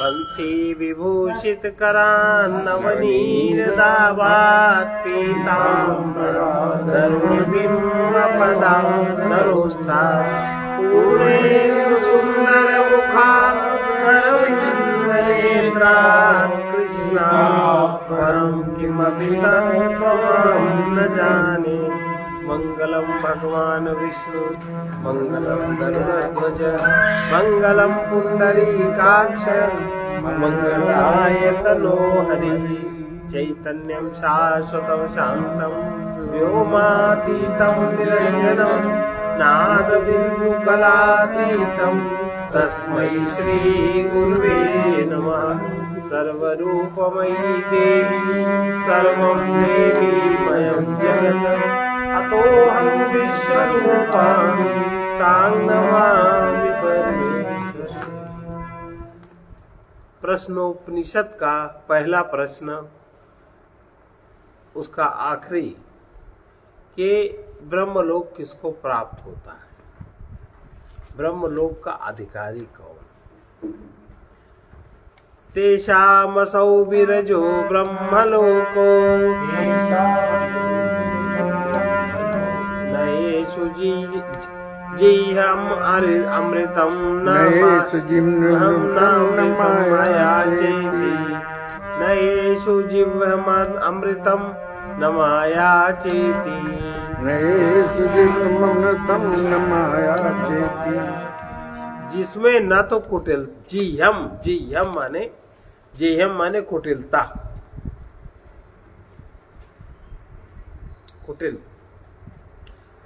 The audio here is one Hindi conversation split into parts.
बंसी विभूषित करान्नवनीरदाभात् पीताम्बराधरुणबिम्बपदा नरोस्था पूर्णेन्दु सुन्दरमुखारविन्दनेत्रात् कृष्णा परं किमपि तत्त्वमहं न जाने। मंगलम भगवान विष्णु मंगलम गरुड़ध्वज मंगलम पुंडरीकाक्ष मंगलाय तनो हरि। चैतन्यं शाश्वतं शान्तं व्योमातीतं निरञ्जनं नादबिन्दुकलातीतं तस्मै श्री गुरुवे नमः। सर्वरूपमयी देवी सर्वं देवीमयं जगत् अतोऽहं विश्वरूपां तां नमामि परमेश्वरी। प्रश्नोपनिषद का पहला प्रश्न, उसका आखिरी, कि ब्रह्मलोक किसको प्राप्त होता है, ब्रह्मलोक का अधिकारी कौन। तेषामसौ विरजो ब्रह्मलोको नयेषु जीहम् अमृतं नयेषु माया चेति नयेषु जीवम् अमृतं न माया चेति नयेषु जीवममृतं न माया चेति। जिसमें न तो कुटिल जीहम माने कुटिलता,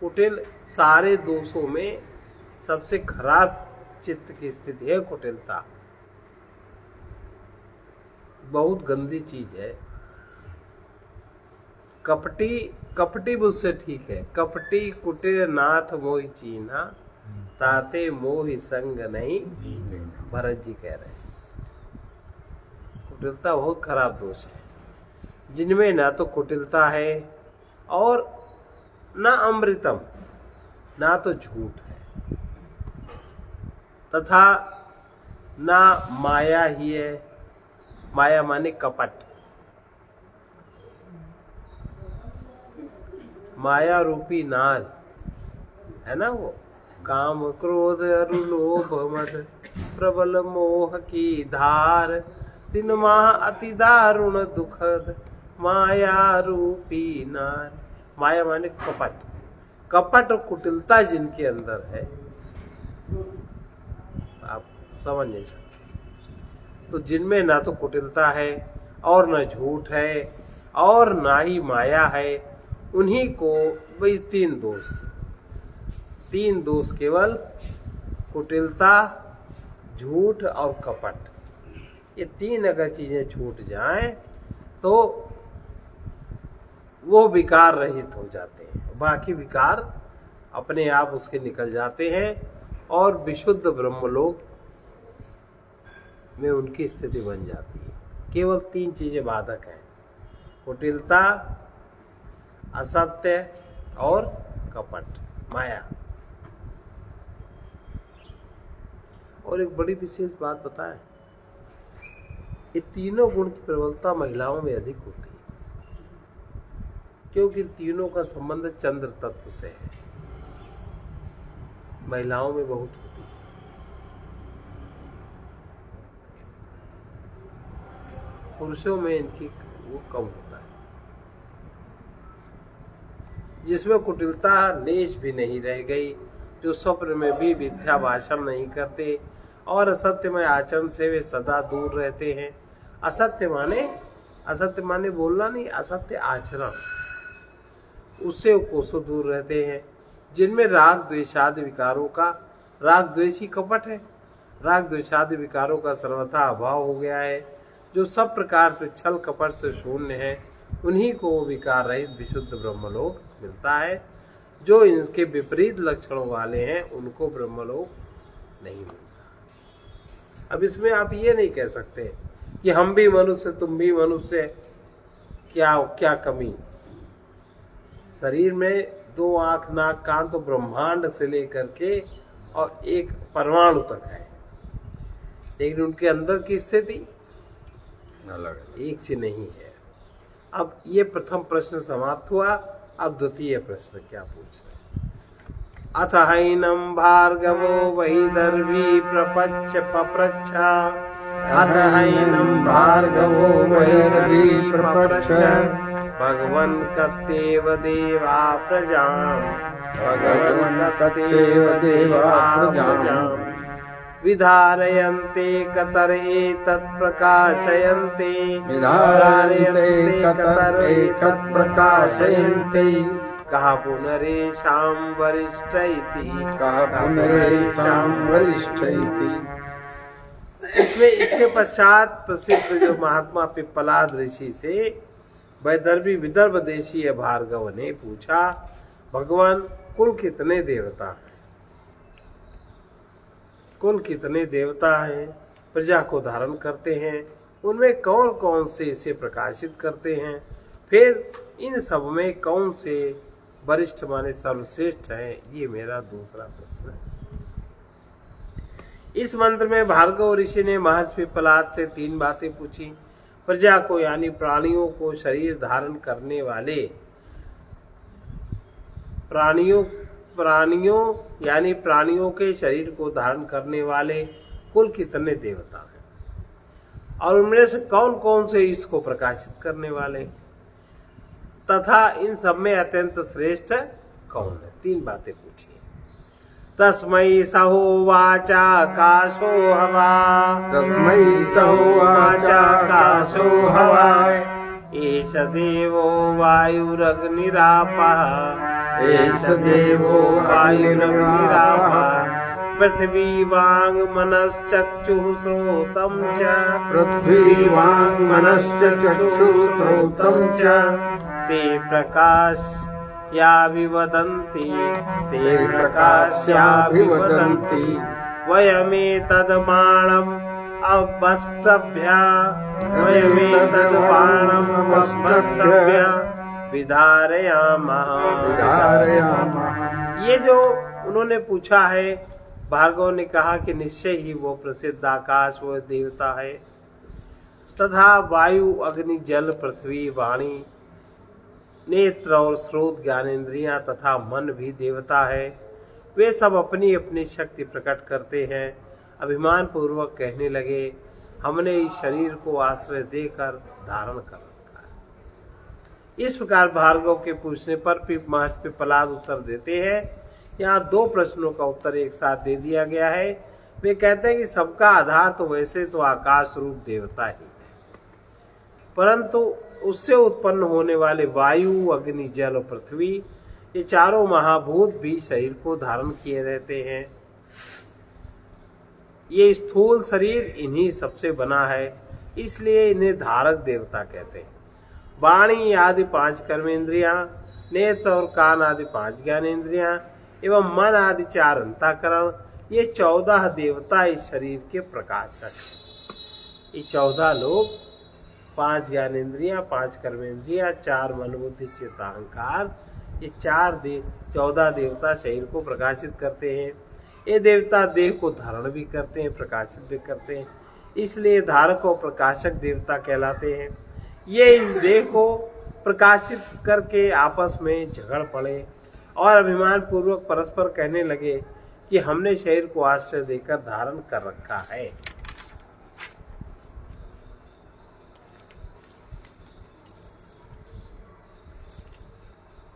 कुटिल सारे दोषों में सबसे खराब चित्त की स्थिति है कुटिलता। बहुत गंदी चीज है। कपटी मुझसे ठीक है। कपटी कुटिल नाथ मोहि चीन्हा ताते मोहि संग नहीं, भरत जी कह रहे हैं। कुटिलता बहुत खराब दोष है, जिनमें ना तो कुटिलता है और ना अमृतम, ना तो झूठ है, तथा ना माया ही है। माया माने कपट। माया रूपी नाल है ना, वो काम क्रोध अरुलोभ मद प्रबल मोह की धार, तीन माह अति दारुण दुखद माया रूपी नार। माया माने कपट। कपट और कुटिलता जिनके अंदर है, आप समझ नहीं सकते। तो जिनमें ना तो कुटिलता है और न झूठ है और ना ही माया है, उन्हीं को वही तीन दोष केवल कुटिलता, झूठ और कपट, ये तीन अगर चीजें छूट जाएं तो वो विकार रहित हो जाते हैं। बाकी विकार अपने आप उसके निकल जाते हैं और विशुद्ध ब्रह्मलोक में उनकी स्थिति बन जाती है। केवल तीन चीजें बाधक हैं, कुटिलता, असत्य और कपट, माया। और एक बड़ी विशेष बात बताएं, ये तीनों गुण की प्रबलता महिलाओं में अधिक होती है, क्योंकि तीनों का संबंध चंद्र तत्व से है। महिलाओं में बहुत होती है। पुरुषों में इनकी वो कम होता है। जिसमें कुटिलता लेश भी नहीं रह गई, जो स्वप्न में भी मिथ्या भाषण नहीं करते और असत्यमय आचरण से वे सदा दूर रहते हैं। असत्य माने बोलना नहीं, असत्य आचरण, उससे कोसों दूर रहते हैं। जिनमें राग द्वेषादि विकारों का, राग द्वेषी कपट है, राग द्वेषादि विकारों का सर्वथा अभाव हो गया है, जो सब प्रकार से छल कपट से शून्य है, उन्हीं को विकार रहित विशुद्ध ब्रह्मलोक मिलता है। जो इनके विपरीत लक्षणों वाले हैं उनको ब्रह्मलोक नहीं मिलता। अब इसमें आप ये नहीं कह सकते कि हम भी मनुष्य तुम भी मनुष्य, क्या कमी। शरीर में 2 आंख नाक कान तो ब्रह्मांड से लेकर के और एक परमाणु तक है, लेकिन उनके अंदर की स्थिति अलग। एक से नहीं है। अब ये प्रथम प्रश्न समाप्त हुआ। अब द्वितीय प्रश्न क्या पूछ रहे? अथ हैनम भार्गवो वैदर्भी प्रपच्छ पप्रच्छ। अथ हैनम भार्गवो वैदर्भी प्रपच्छ भगवन् कत्येव देवा प्रजाम् भगवन् कत्येव देवा प्रजाम् विधारयन्ते कतर एतत् प्रकाशयन्ते विधारयन्ते कतर एतत् प्रकाशयन्ते कहा पुनरेषां वरिष्ठ इति कहा पुनरेषां वरिष्ठ इति। इसमें इसके पश्चात प्रसिद्ध जो महात्मा पिप्पलाद ऋषि से वैदर्भी विदर्भ देशीय भार्गव ने पूछा, भगवान कुल कितने देवता हैं? कुल कितने देवता हैं, प्रजा को धारण करते हैं, उनमें कौन कौन से इसे प्रकाशित करते हैं, फिर इन सब में कौन से वरिष्ठ माने सर्वश्रेष्ठ है? ये मेरा दूसरा प्रश्न है। इस मंत्र में भार्गव ऋषि ने महर्षि पिप्पलाद से 3 बातें पूछी। प्रजा को यानी प्राणियों को शरीर धारण करने वाले प्राणियों के शरीर को धारण करने वाले कुल कितने देवता हैं और उनमें से कौन कौन से इसको प्रकाशित करने वाले, तथा इन सब में अत्यंत श्रेष्ठ कौन है? 3 बातें पूछी। तस्मै सहोवाचा काशो हवा तस्मै सहोवाचा काशो हवा एष देवो वायुरग्निरापः एष देवो वायुरग्निरापः पृथ्वी वांग मनश्चक्षुः श्रोतं च पृथ्वी वांग मनश्च चक्षुः श्रोतं च ते प्रकाश्याभिवदन्ति वयमेतद्बाणम् अवष्टभ्य विधारयामः। ये जो उन्होंने पूछा है, भार्गव ने कहा कि निश्चय ही वो प्रसिद्ध आकाश वो देवता है, तथा वायु अग्नि जल पृथ्वी वाणी नेत्र और स्रोत ज्ञानेन्द्रियां तथा मन भी देवता है। वे सब अपनी अपनी शक्ति प्रकट करते हैं। अभिमान पूर्वक कहने लगे, हमने इस शरीर को आश्रय देकर धारण कर रखा है। इस प्रकार भार्गव के पूछने पर महर्षि पिप्पलाद उत्तर देते हैं। यहाँ 2 प्रश्नों का उत्तर एक साथ दे दिया गया है। वे कहते हैं कि सबका आधार तो वैसे तो आकाश रूप देवता ही है, परंतु उससे उत्पन्न होने वाले वायु अग्नि जल और पृथ्वी, ये चारों महाभूत भी शरीर को धारण किए रहते हैं। ये स्थूल शरीर इन्हीं सबसे बना है, इसलिए इन्हें धारक देवता कहते हैं। वाणी आदि 5 कर्मेंद्रियां, नेत्र और कान आदि 5 ज्ञानेन्द्रियां एवं मन आदि 4 अंतःकरण, ये 14 देवता इस शरीर के प्रकाशक हैं। ये 14 लोग 5 ज्ञानेन्द्रियां, 5 कर्मेंद्रियां, 4 मन बुद्धि चित्त अहंकार, ये 14 देवता शरीर को प्रकाशित करते हैं। ये देवता देह को धारण भी करते हैं, प्रकाशित भी करते हैं, इसलिए धारक और प्रकाशक देवता कहलाते हैं। ये इस देह को प्रकाशित करके आपस में झगड़ पड़े और अभिमान पूर्वक परस्पर कहने लगे कि हमने शरीर को आश्रय देकर धारण कर रखा है।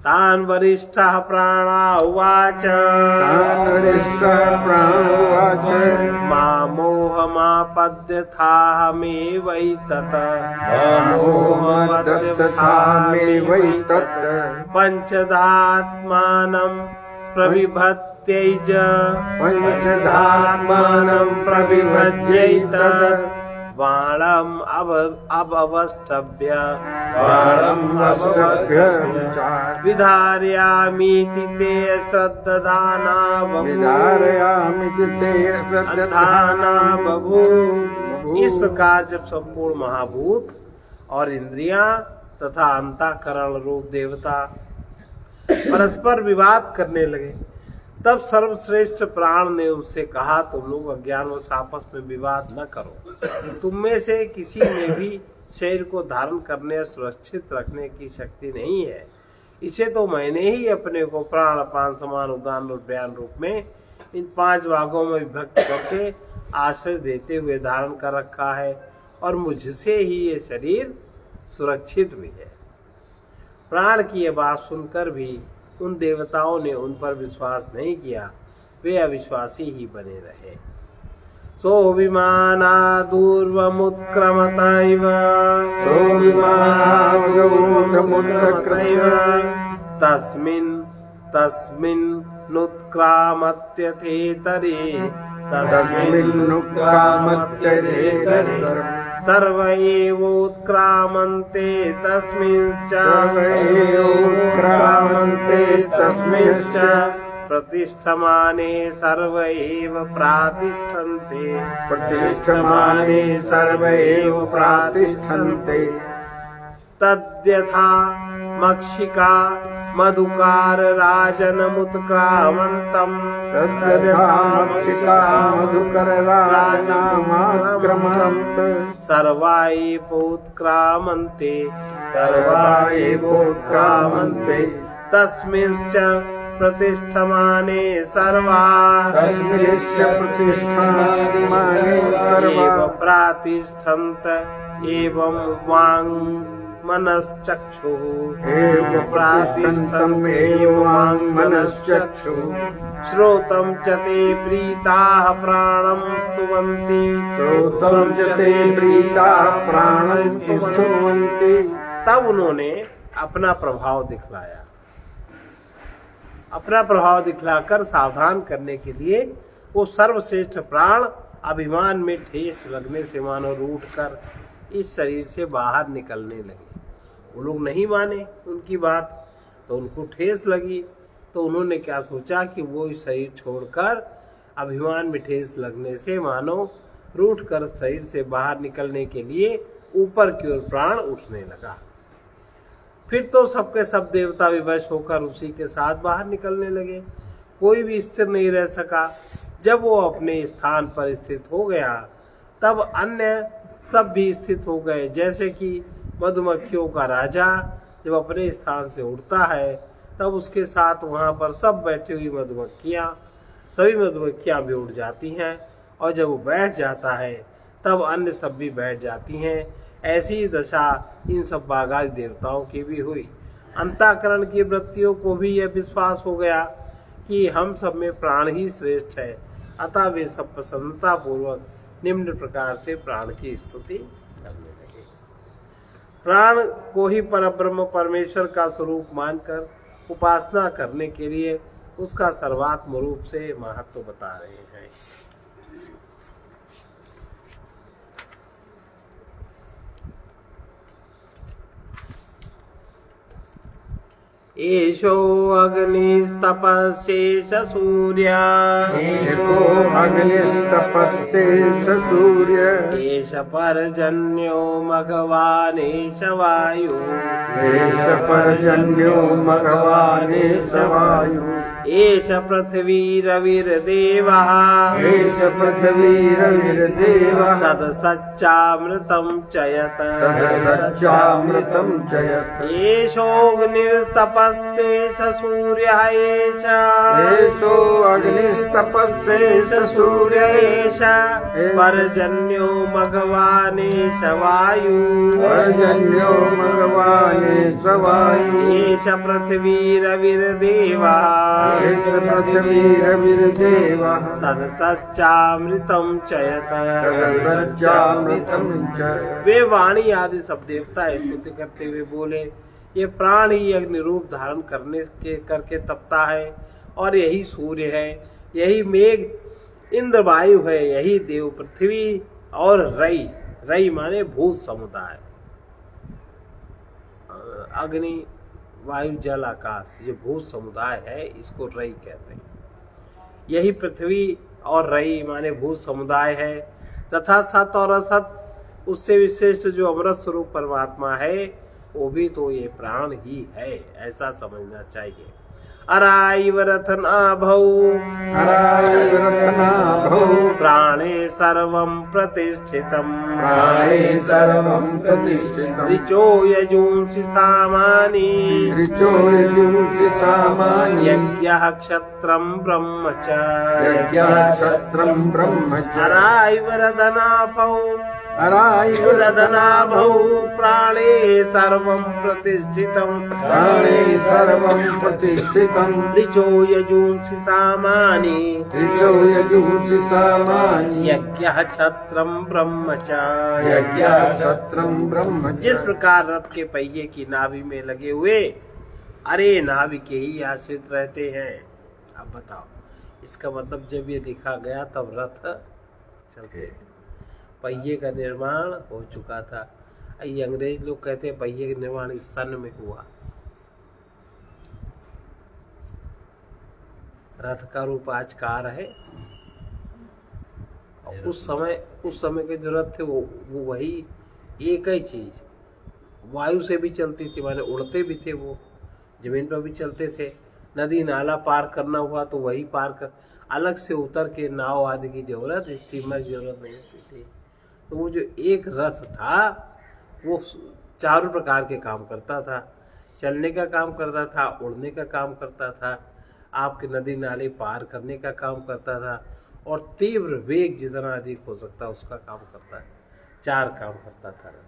तान् वरिष्ठः प्राणा उवाच मामोहमापद्यथामेवैतत् पंचधात्मानं प्रविभत्यैज बाणम् अवष्टभ्य विधारयामीति ते श्रद्धाना बभूव। इस प्रकार जब संपूर्ण महाभूत और इंद्रियां तथा अंतःकरण रूप देवता परस्पर विवाद करने लगे, तब सर्वश्रेष्ठ प्राण ने उनसे कहा, तुम लोग अज्ञानवश आपस में विवाद न करो। तुम में से किसी में भी शरीर को धारण करने और सुरक्षित रखने की शक्ति नहीं है। इसे तो मैंने ही अपने को प्राण, अपान, समान, उदान और व्यान रूप में इन 5 भागों में विभक्त करके आश्रय देते हुए धारण कर रखा है, और मुझसे ही ये शरीर सुरक्षित भी है। प्राण की यह बात सुनकर भी उन देवताओं ने उन पर विश्वास नहीं किया, वे अविश्वासी ही बने रहे। सोऽभिमानादूर्वमुत्क्रमतैव तस्मिन्नुत्क्रामत्यथेतरे सर्व एवोत्क्रामन्ते तस्मिंश्च प्रतिष्ठमाने सर्व एव प्रातिष्ठन्ते तद्यथा मक्षिका मधुकार राजनमुत्क्रामन्तम् सर्वा एवोत्क्रामन्ते तस्मिंश्च प्रतिष्ठमाने सर्वा एव प्रातिष्ठन्त एवं वाङ् मनश्चक्षुः श्रोतं च ते प्रीताः प्राणं स्तुवन्ति। तब उन्होंने अपना प्रभाव दिखलाया। अपना प्रभाव दिखलाकर सावधान करने के लिए वो सर्वश्रेष्ठ प्राण अभिमान में ठेस लगने से मानो रूठकर इस शरीर से बाहर निकलने लगे। वो लोग नहीं माने उनकी बात, तो उनको ठेस लगी। तो उन्होंने क्या सोचा कि वो इस शरीर छोड़कर अभिमान में ठेस लगने से मानो रूठकर शरीर से बाहर निकलने के लिए ऊपर की ओर प्राण उठने लगा। फिर तो सबके सब देवता विवश होकर उसी के साथ बाहर निकलने लगे। कोई भी स्थिर नहीं रह सका। जब वो अपने स्थान पर स्थित हो गया, तब अन्य सब भी स्थित हो गए। जैसे कि मधुमक्खियों का राजा जब अपने स्थान से उड़ता है, तब उसके साथ वहाँ पर सब बैठी हुई सभी मधुमक्खियाँ भी उड़ जाती हैं, और जब वो बैठ जाता है तब अन्य सब भी बैठ जाती हैं। ऐसी दशा इन सब बागादी देवताओं की भी हुई। अंतःकरण की वृत्तियों को भी यह विश्वास हो गया कि हम सब में प्राण ही श्रेष्ठ है। अतः वे सब प्रसन्नता पूर्वक निम्न प्रकार से प्राण की स्तुति करने लगे। प्राण को ही परब्रह्म परमेश्वर का स्वरूप मानकर उपासना करने के लिए उसका सर्वात्म रूप से महत्व बता रहे हैं। एषो अग्निस्तपस्येष सूर्य एष पर्जन्यो मघवानेश वायु एष पृथ्वीरविर्देवः सदसच्चामृतं चयत एषोऽग्निस्तपस्तेष सूर्यः एष पर्जन्यो मघवानेश वायु एष पृथ्वीरविर्देवः सदसच्चामृतं चयत। वे वाणी आदि सब देवता स्तुति करते हुए बोले, ये प्राण ही अग्नि रूप धारण करके तपता है, और यही सूर्य है, यही मेघ इंद्र वायु है, यही देव पृथ्वी और रई माने भूत समुदाय, अग्नि वायु जल आकाश, ये भूत समुदाय है, इसको रई कहते हैं। यही पृथ्वी और रई माने भूत समुदाय है, तथा सत और असत उससे विशेष जो अमृत स्वरूप परमात्मा है, वो भी तो ये प्राण ही है, ऐसा समझना चाहिए। अराइव रथनाभौ हराय रथनाभौ प्राणे सर्वं प्रतिष्ठितम् प्राणे सर्वं प्रतिष्ठितम् ऋचो यजूंसि सामानि ऋचो यजूंसि सामान्यं यज्ञः क्षत्रं ब्रह्म च यज्ञः क्षत्रं ब्रह्म च अराइव रथनाभौ हराय रथनाभौ प्राणे सर्वं प्रतिष्ठितम् प्राणे सर्वं प्रतिष्ठितम् ऋचो यजूंसि सामानि ऋचो यजूंसि सामान्यं यज्ञः क्षत्रं ब्रह्म च यज्ञः क्षत्रं ब्रह्म च जिस प्रकार रथ के पहिए की नाभि में लगे हुए अरे नाभि के ही आश्रित रहते हैं। अब बताओ, इसका मतलब जब ये देखा गया तब रथ चलते थे, पहिए का निर्माण हो चुका था। ये अंग्रेज लोग कहते हैं पहिए का निर्माण इस सन में हुआ। रथ का रूप आज कार है, और उस समय के जो रथ थे वो वही एक ही चीज वायु से भी चलती थी, माने उड़ते भी थे, वो जमीन पर भी चलते थे। नदी नाला पार करना हुआ तो वही पार कर, अलग से उतर के नाव आदि की जरूरत, स्टीमर की जरूरत नहीं होती थी। तो वो जो एक रथ था वो चारों प्रकार के काम करता था, चलने का काम करता था, उड़ने का काम करता था, आपके नदी नाले पार करने का काम करता था, और तीव्र वेग जितना अधिक हो सकता उसका काम करता है। चार काम करता था रथ।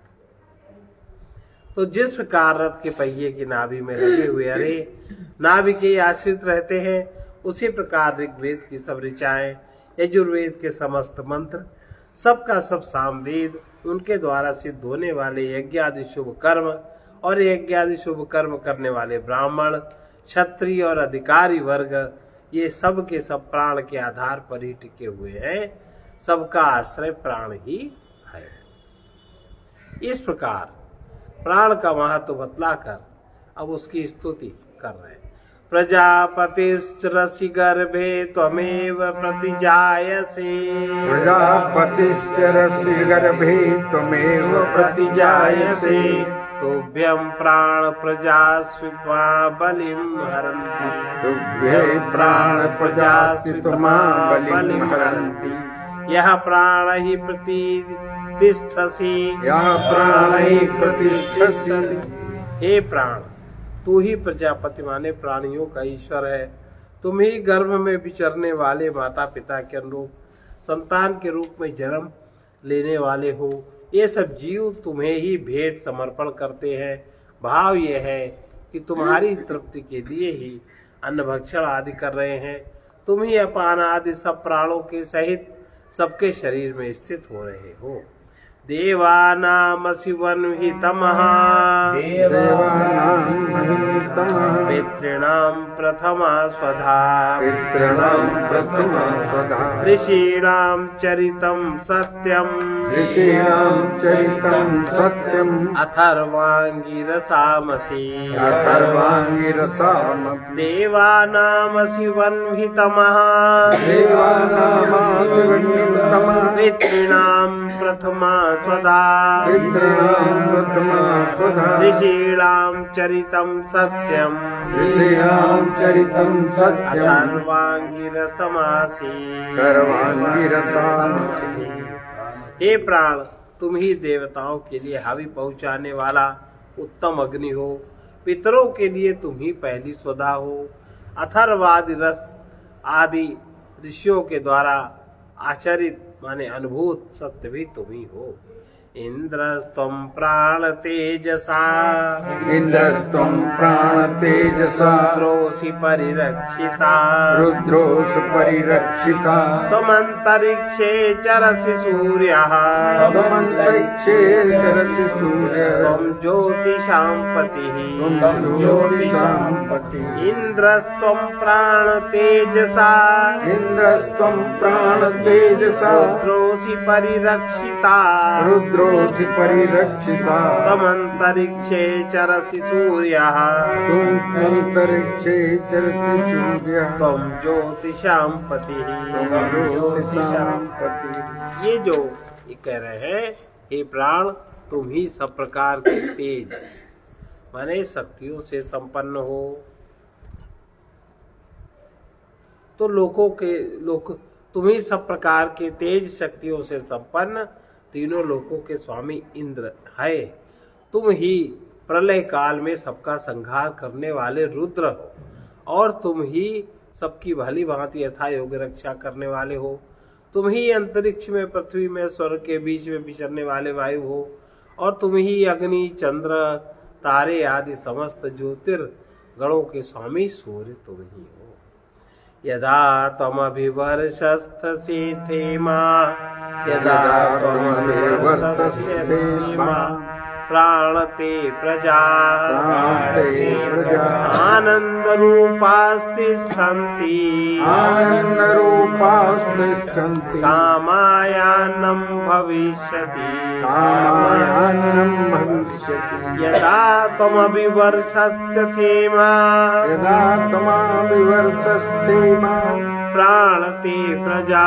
तो जिस प्रकार रथ के पहिए की नाभि में लगे हुए अरे नाभि के आश्रित रहते हैं, उसी प्रकार ऋग्वेद की सब ऋचाएं, यजुर्वेद के समस्त मंत्र, सबका सब सामवेद, उनके द्वारा सिद्ध होने वाले यज्ञ आदि शुभ कर्म और यज्ञ आदि शुभ कर्म करने वाले ब्राह्मण, क्षत्रिय और अधिकारी वर्ग, ये सब के सब प्राण के आधार पर ही टिके हुए हैं। सबका आश्रय प्राण ही है। इस प्रकार प्राण का महत्व बतलाकर अब उसकी स्तुति कर रहे हैं। प्रजापतिश्चरसि गर्भे त्वमेव प्रतिजायसे प्रजापतिश्चरसि गर्भे त्वमेव प्रतिजायसे तुभ्यं प्राण प्रजास्वित्वा बलिं हरन्ति तुभ्ये प्राण प्रजास्वित्वा बलिं हरन्ति यः प्राण हि प्रतिष्ठसि यः प्राण हि प्रतिष्ठसि हे प्राण, तू ही प्रजापति माने प्राणियों का ईश्वर है। तुम ही गर्भ में विचरने वाले माता पिता के अनुरूप संतान के रूप में जन्म लेने वाले हो। ये सब जीव तुम्हें ही भेंट समर्पण करते हैं। भाव ये है कि तुम्हारी तृप्ति के लिए ही अन्न भक्षण आदि कर रहे हैं। तुम ही अपान आदि सब प्राणों के सहित सबके शरीर में स्थित हो रहे हो। देवानामसि वह्नितमः पितॄणां प्रथमा स्वधा ऋषीणां चरितं सत्यम् अथर्वाङ्गिरसामसि देवानामसि वह्नितमः पितॄणां प्रथमा स्वधा ऋषीणां चरितं सत्यम् अथर्वाङ्गिरसामसि। हे प्राण, तुम ही देवताओं के लिए हवि पहुँचाने वाला उत्तम अग्नि हो। पितरों के लिए तुम ही पहली स्वधा हो। अथर्वादि रस आदि ऋषियों के द्वारा आचरित माने अनुभूत सत्य भी तुम ही हो। इंद्रस्त्वं प्राण तेजसा रुद्रोऽसि परिरक्षिता त्वमन्तरिक्षे चरसि सूर्यः त्वं ज्योतिषां पतिः इंद्रस्त्वं प्राण तेजसा रुद्रोऽसि परिरक्षिता त्वमन्तरिक्षे चरसि सूर्यः त्वं ज्योतिषां पतिः। ये जो ये कह रहे हैं, हे प्राण, तुम ही सब प्रकार के तेज माने शक्तियों से संपन्न हो। तो लोक तुम ही सब प्रकार के तेज शक्तियों से संपन्न तीनों लोकों के स्वामी इंद्र है। तुम ही प्रलय काल में सबका संहार करने वाले रुद्र हो और तुम ही सबकी भली भांति यथा योग रक्षा करने वाले हो। तुम ही अंतरिक्ष में, पृथ्वी में, स्वर्ग के बीच में विचरने वाले वायु हो और तुम ही अग्नि, चंद्र, तारे आदि समस्त ज्योतिर्गणों के स्वामी सूर्य तुम ही हो। यदा त्वमभिवर्षस्थसि धेमा, यदा त्वमभिवर्षस्थसि धेमा, प्राणते प्रजा आनन्दरूपास्तिष्ठन्ति कामायान्नं भविष्यति यदा त्वमभिवर्षस्य धेमा, प्राणते प्रजा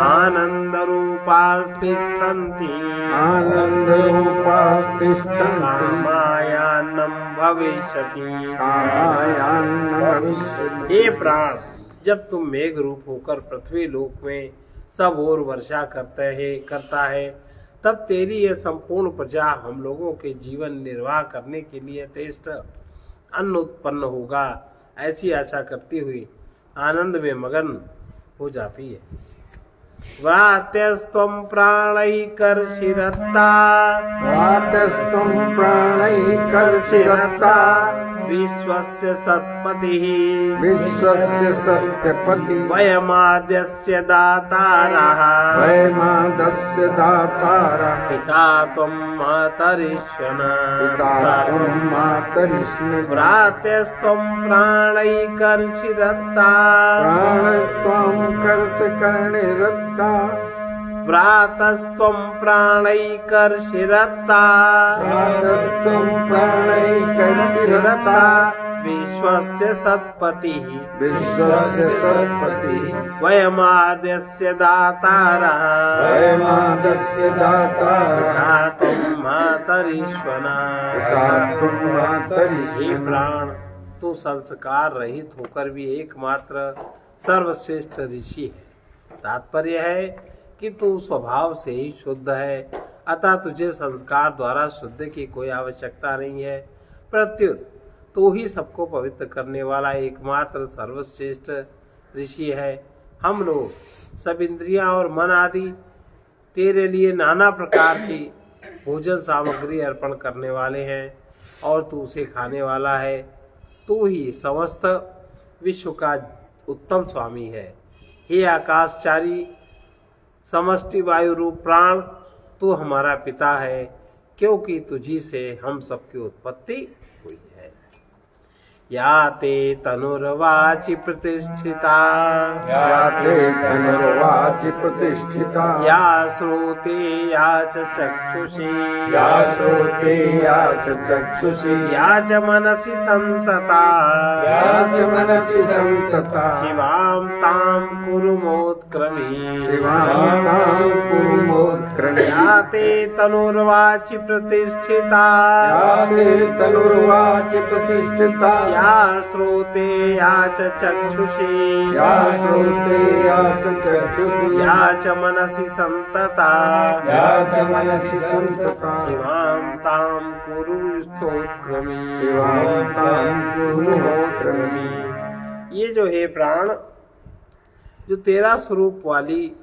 आनन्दरूपास्तिष्ठन्ति कामायान्नं भविष्यति। हे प्राण, जब तुम मेघ रूप होकर पृथ्वी लोक में सब ओर वर्षा करता है, तब तेरी यह संपूर्ण प्रजा हम लोगों के जीवन निर्वाह करने के लिए यथेष्ट अन्न उत्पन्न होगा, ऐसी आशा करती हुई आनंद में मगन हो जाती है। व्रात्यस्त्वं प्राणैकर्षिरत्ता विश्वस्य सत्पतिः वयमाद्यस्य दातारः पिता त्वं मातरिश्वना व्रात्यस्त्वं प्राणैकर्षिरत्ता व्रातस्त्वं प्राणैकर्षिरत्ता विश्वस्य सत्पतिः वयमाद्यस्य दातारः त्वं मातरिश्वना। हे प्राण, तू संस्कार रहित होकर भी एकमात्र सर्वश्रेष्ठ ऋषि है। तात्पर्य है कि तू स्वभाव से ही शुद्ध है, अतः तुझे संस्कार द्वारा शुद्ध की कोई आवश्यकता नहीं है। प्रत्युत तू ही सबको पवित्र करने वाला एकमात्र सर्वश्रेष्ठ ऋषि है। हम लोग सब इंद्रियां और मन आदि तेरे लिए नाना प्रकार की भोजन सामग्री अर्पण करने वाले हैं और तू उसे खाने वाला है। तू ही समस्त विश्व का उत्तम स्वामी है। हे आकाशचारी समष्टि वायु रूप प्राण, तू हमारा पिता है, क्योंकि तुझी से हम सबकी उत्पत्ति हुई है। या ते तनुर्वाचि प्रतिष्ठिता या श्रोते या च चक्षुषी या च मनसि संतता शिवां तां कुरु मोत्क्रमी या ते तनुर्वाचि प्रतिष्ठिता या श्रोते या च चक्षुषी या च मनसि संतता शिवां तां कुरु स्तोत्रमी। ये जो है प्राण, जो तेरा स्वरूप वाली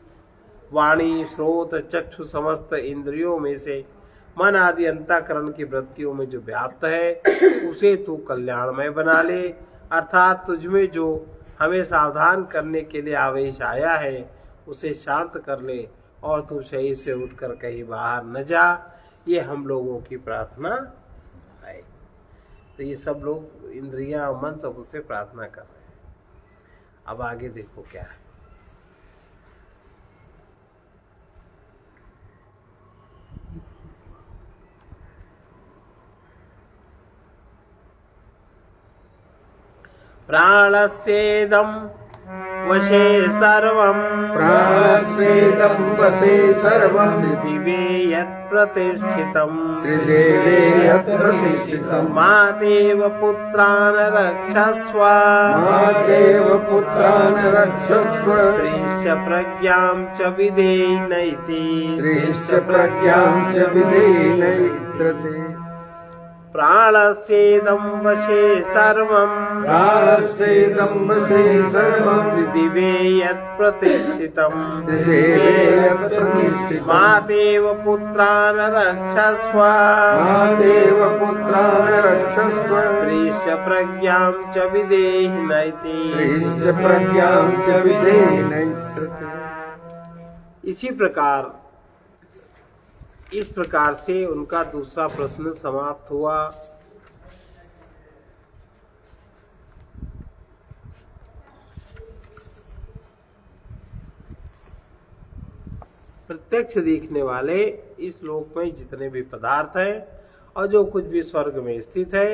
वाणी, श्रोत, चक्षु समस्त इंद्रियों में से मन आदि अंतःकरण की वृत्तियों में जो व्याप्त है, उसे तू कल्याणमय बना ले। अर्थात तुझमें जो हमें सावधान करने के लिए आवेश आया है, उसे शांत कर ले और तू शरीर से उठकर कहीं बाहर न जा। ये हम लोगों की प्रार्थना है। तो ये सब लोग इंद्रियां और मन सब उससे प्रार्थना कर रहे हैं। अब आगे देखो क्या है। प्राणस्येदं वशे सर्वं प्राणस्येदं वशे सर्वं दिवे यत् प्रतिष्ठितम् त्रिदेवे यत्प्रतिष्ठितम् मातेव पुत्रान् रक्षस्व मातेव पुत्रान् रक्षस्व श्रीश्च प्रज्ञां च विधेनैति श्रीश्च प्रज्ञां च विधेनैत्रते प्राणस्येदं वशे सर्वं प्राणस्येदं वशे सर्वं दिवे यत् प्रतिष्ठितम् त्रिदेवे यत्प्रतिष्ठितम् मातेव पुत्रान् रक्षस्व मातेव पुत्रान् रक्षस्व श्रीश्च प्रज्ञां च विधेनैति श्रीश्च प्रज्ञां च विधेनैत्रते। इस प्रकार से उनका दूसरा प्रश्न समाप्त हुआ। प्रत्यक्ष देखने वाले इस लोक में जितने भी पदार्थ हैं और जो कुछ भी स्वर्ग में स्थित है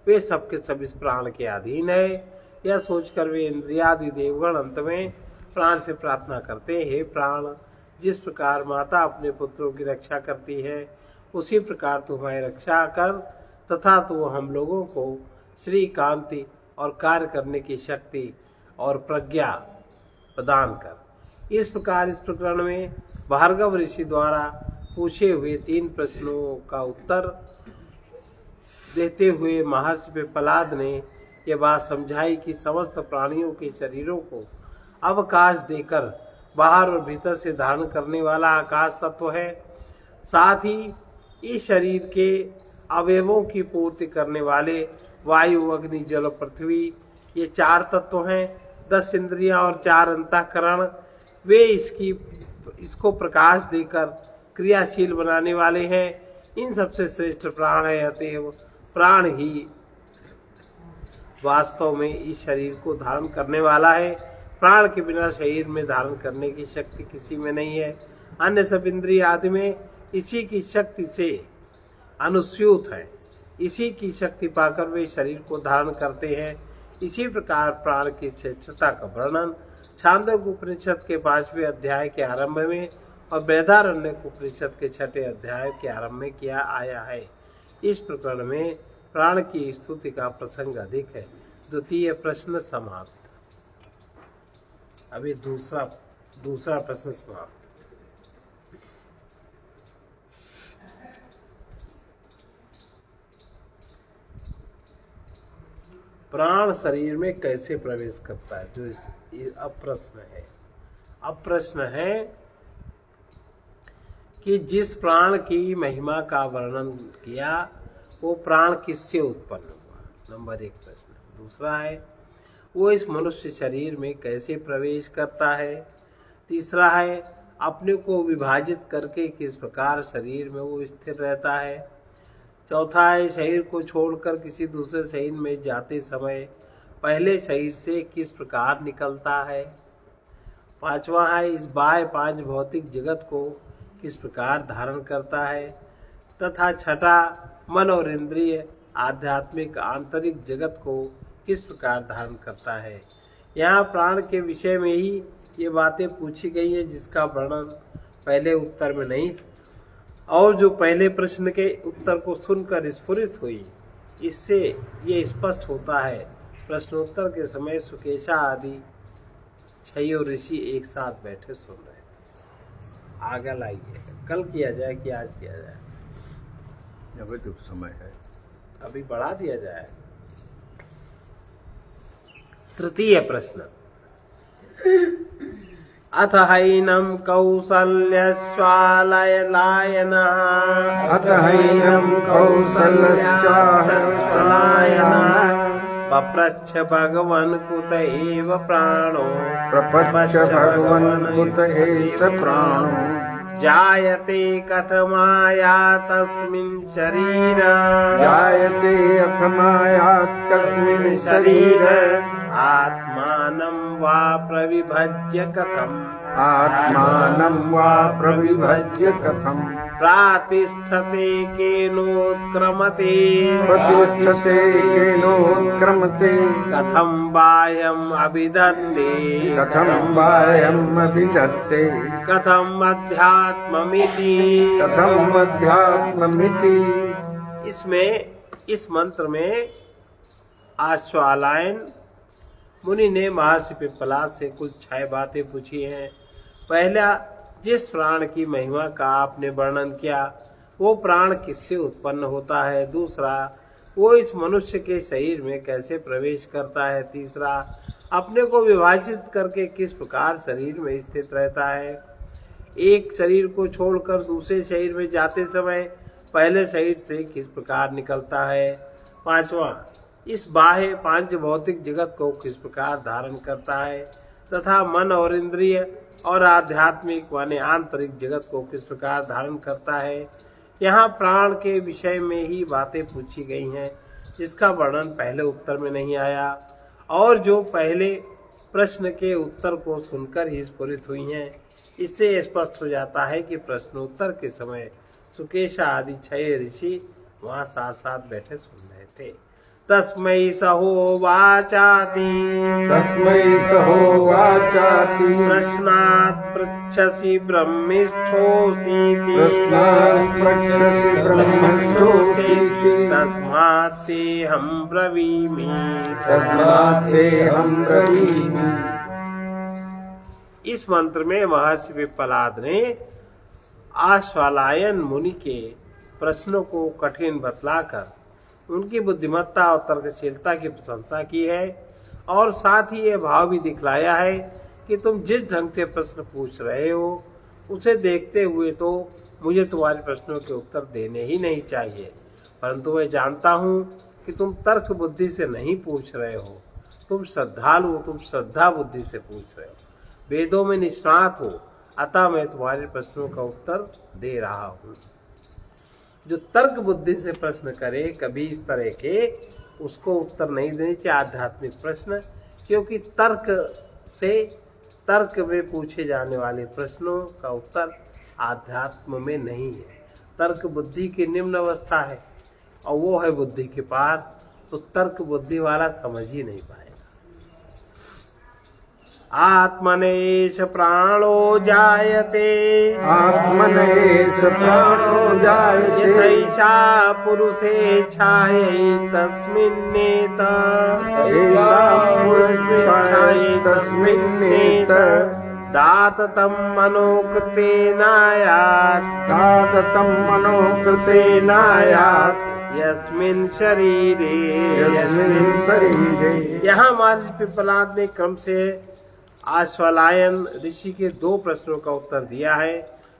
वे सबके सब इस प्राण के अधीन है। यह सोचकर वे इंद्रियादि देवगण अंत में प्राण से प्रार्थना करते हैं, हे प्राण, जिस प्रकार माता अपने पुत्रों की रक्षा करती है उसी प्रकार तू हमारी रक्षा कर तथा तू हम लोगों को श्री कांति और कार्य करने की शक्ति और प्रज्ञा प्रदान कर। इस प्रकार इस प्रकरण में भार्गव ऋषि द्वारा पूछे हुए 3 प्रश्नों का उत्तर देते हुए महर्षि पिप्पलाद ने यह बात समझाई कि समस्त प्राणियों के शरीरों को अवकाश देकर बाहर और भीतर से धारण करने वाला आकाश तत्व है। साथ ही इस शरीर के अवयवों की पूर्ति करने वाले वायु, अग्नि, जल, पृथ्वी ये 4 तत्व हैं। 10 इंद्रियां और 4 अंतःकरण वे इसको प्रकाश देकर क्रियाशील बनाने वाले हैं। इन सबसे श्रेष्ठ प्राण है, अतएव प्राण ही वास्तव में इस शरीर को धारण करने वाला है। प्राण के बिना शरीर में धारण करने की शक्ति किसी में नहीं है। अन्य सब इंद्रिय आदि में इसी की शक्ति से अनुस्यूत है। इसी की शक्ति पाकर वे शरीर को धारण करते हैं। इसी प्रकार प्राण की श्रेष्ठता का वर्णन छांदोग्य उपनिषद के 5वें अध्याय के आरंभ में और बृहदारण्यक उपनिषद के 6ठे अध्याय के आरंभ में किया आया है। इस प्रकरण में प्राण की स्तुति का प्रसंग अधिक है। द्वितीय प्रश्न समाप्त। अभी दूसरा प्रश्न समाप्त। प्राण शरीर में कैसे प्रवेश करता है, जो अब प्रश्न है। अब प्रश्न है कि जिस प्राण की महिमा का वर्णन किया वो प्राण किससे उत्पन्न हुआ, नंबर 1 प्रश्न। दूसरा है वो इस मनुष्य शरीर में कैसे प्रवेश करता है। तीसरा है अपने को विभाजित करके किस प्रकार शरीर में वो स्थिर रहता है। चौथा है शरीर को छोड़कर किसी दूसरे शरीर में जाते समय पहले शरीर से किस प्रकार निकलता है। पांचवा है इस बाह्य 5 भौतिक जगत को किस प्रकार धारण करता है। तथा छठा मन और इंद्रिय आध्यात्मिक आंतरिक जगत को किस प्रकार धारण करता है। यहाँ प्राण के विषय में ही ये बातें पूछी गई है जिसका वर्णन पहले उत्तर में नहीं, और जो पहले प्रश्न के उत्तर को सुनकर स्फुरित हुई इससे ये स्पष्ट होता है। प्रश्नोत्तर के समय सुकेशा आदि 6 ऋषि एक साथ बैठे सुन रहे थे। आगे लाइए, कल किया जाए कि आज किया जाए? अभी तो समय है, अभी बढ़ा दिया जाए। तृतीय प्रश्न। अथ हैनं कौसल्यश्चालयलायनः अथ हैनं कौसल्यश्चालयलायनः पप्रच्छ भगवन् कुत एव प्राणो प्रपच्छ भगवन् कुत एष प्राणो जायते कथमाया तस्मिन् शरीर जायते अथमायात् कस्मिन् शरीर आत्मानं वा प्रविभज्य कथम् आत्मानं वा प्रविभज्य कथम् प्रातिष्ठते केनोत्क्रमते प्रतिष्ठते केनोत्क्रमते कथं वायम् अभिधत्ते कथं वायम् अभिधत्ते कथम् अध्यात्ममिति। कथम् अध्यात्ममिति। इस मंत्र में आश्वालायन मुनि ने महर्षि पिप्पलाद से कुछ 6 बातें पूछी हैं। पहला, जिस प्राण की महिमा का आपने वर्णन किया वो प्राण किससे उत्पन्न होता है। दूसरा, वो इस मनुष्य के शरीर में कैसे प्रवेश करता है। तीसरा, अपने को विभाजित करके किस प्रकार शरीर में स्थित रहता है। एक शरीर को छोड़कर दूसरे शरीर में जाते समय पहले शरीर से किस प्रकार निकलता है। पांचवा, इस बाह्य पांच भौतिक जगत को किस प्रकार धारण करता है तथा मन और इंद्रिय और आध्यात्मिक माने आंतरिक जगत को किस प्रकार धारण करता है। यहाँ प्राण के विषय में ही बातें पूछी गई हैं जिसका वर्णन पहले उत्तर में नहीं आया और जो पहले प्रश्न के उत्तर को सुनकर ही स्फुरित हुई हैं। इससे स्पष्ट हो जाता है कि प्रश्नोत्तर के समय सुकेशा आदि 6 ऋषि वहाँ साथ साथ बैठे सुन रहे थे। तस्मै सहोवाचाति तस्मै सहोवाचाति प्रश्नात् पृच्छसि ब्रह्मिष्ठोऽसीति प्रश्नात् पृच्छसि ब्रह्मिष्ठोऽसीति तस्मात् तेऽहं ब्रवीमि। तस्मात् तेऽहं ब्रवीमि। इस मंत्र में महर्षि पिप्पलाद ने आश्वालायन मुनि के प्रश्नों को कठिन बतलाकर उनकी बुद्धिमत्ता और तर्कशीलता की प्रशंसा की है और साथ ही ये भाव भी दिखलाया है कि तुम जिस ढंग से प्रश्न पूछ रहे हो उसे देखते हुए तो मुझे तुम्हारे प्रश्नों के उत्तर देने ही नहीं चाहिए, परंतु मैं जानता हूँ कि तुम तर्क बुद्धि से नहीं पूछ रहे हो, तुम श्रद्धालु, तुम श्रद्धा बुद्धि से पूछ रहे हो, वेदों में निष्णात हो, अतः मैं तुम्हारे प्रश्नों का उत्तर दे रहा हूँ। जो तर्क बुद्धि से प्रश्न करे कभी इस तरह के उसको उत्तर नहीं देने चाहिए आध्यात्मिक प्रश्न, क्योंकि तर्क में पूछे जाने वाले प्रश्नों का उत्तर आध्यात्म में नहीं है। तर्क बुद्धि की निम्न अवस्था है और वो है बुद्धि के पार, तो तर्क बुद्धि वाला समझ ही नहीं पाएगा। आत्मनेश प्राणो जायते आत्मनेश प्राणो जायते यथैषा पुरुषे छायै तस्मिन्नेत तस्मिन्नेत दाततं मनोकृतेनायात् दाततं मनोकृतेनायात् यस्मिन् शरीरे। यहाँ महर्षि पिप्पलाद ने क्रम से आश्वालायन ऋषि के 2 प्रश्नों का उत्तर दिया है।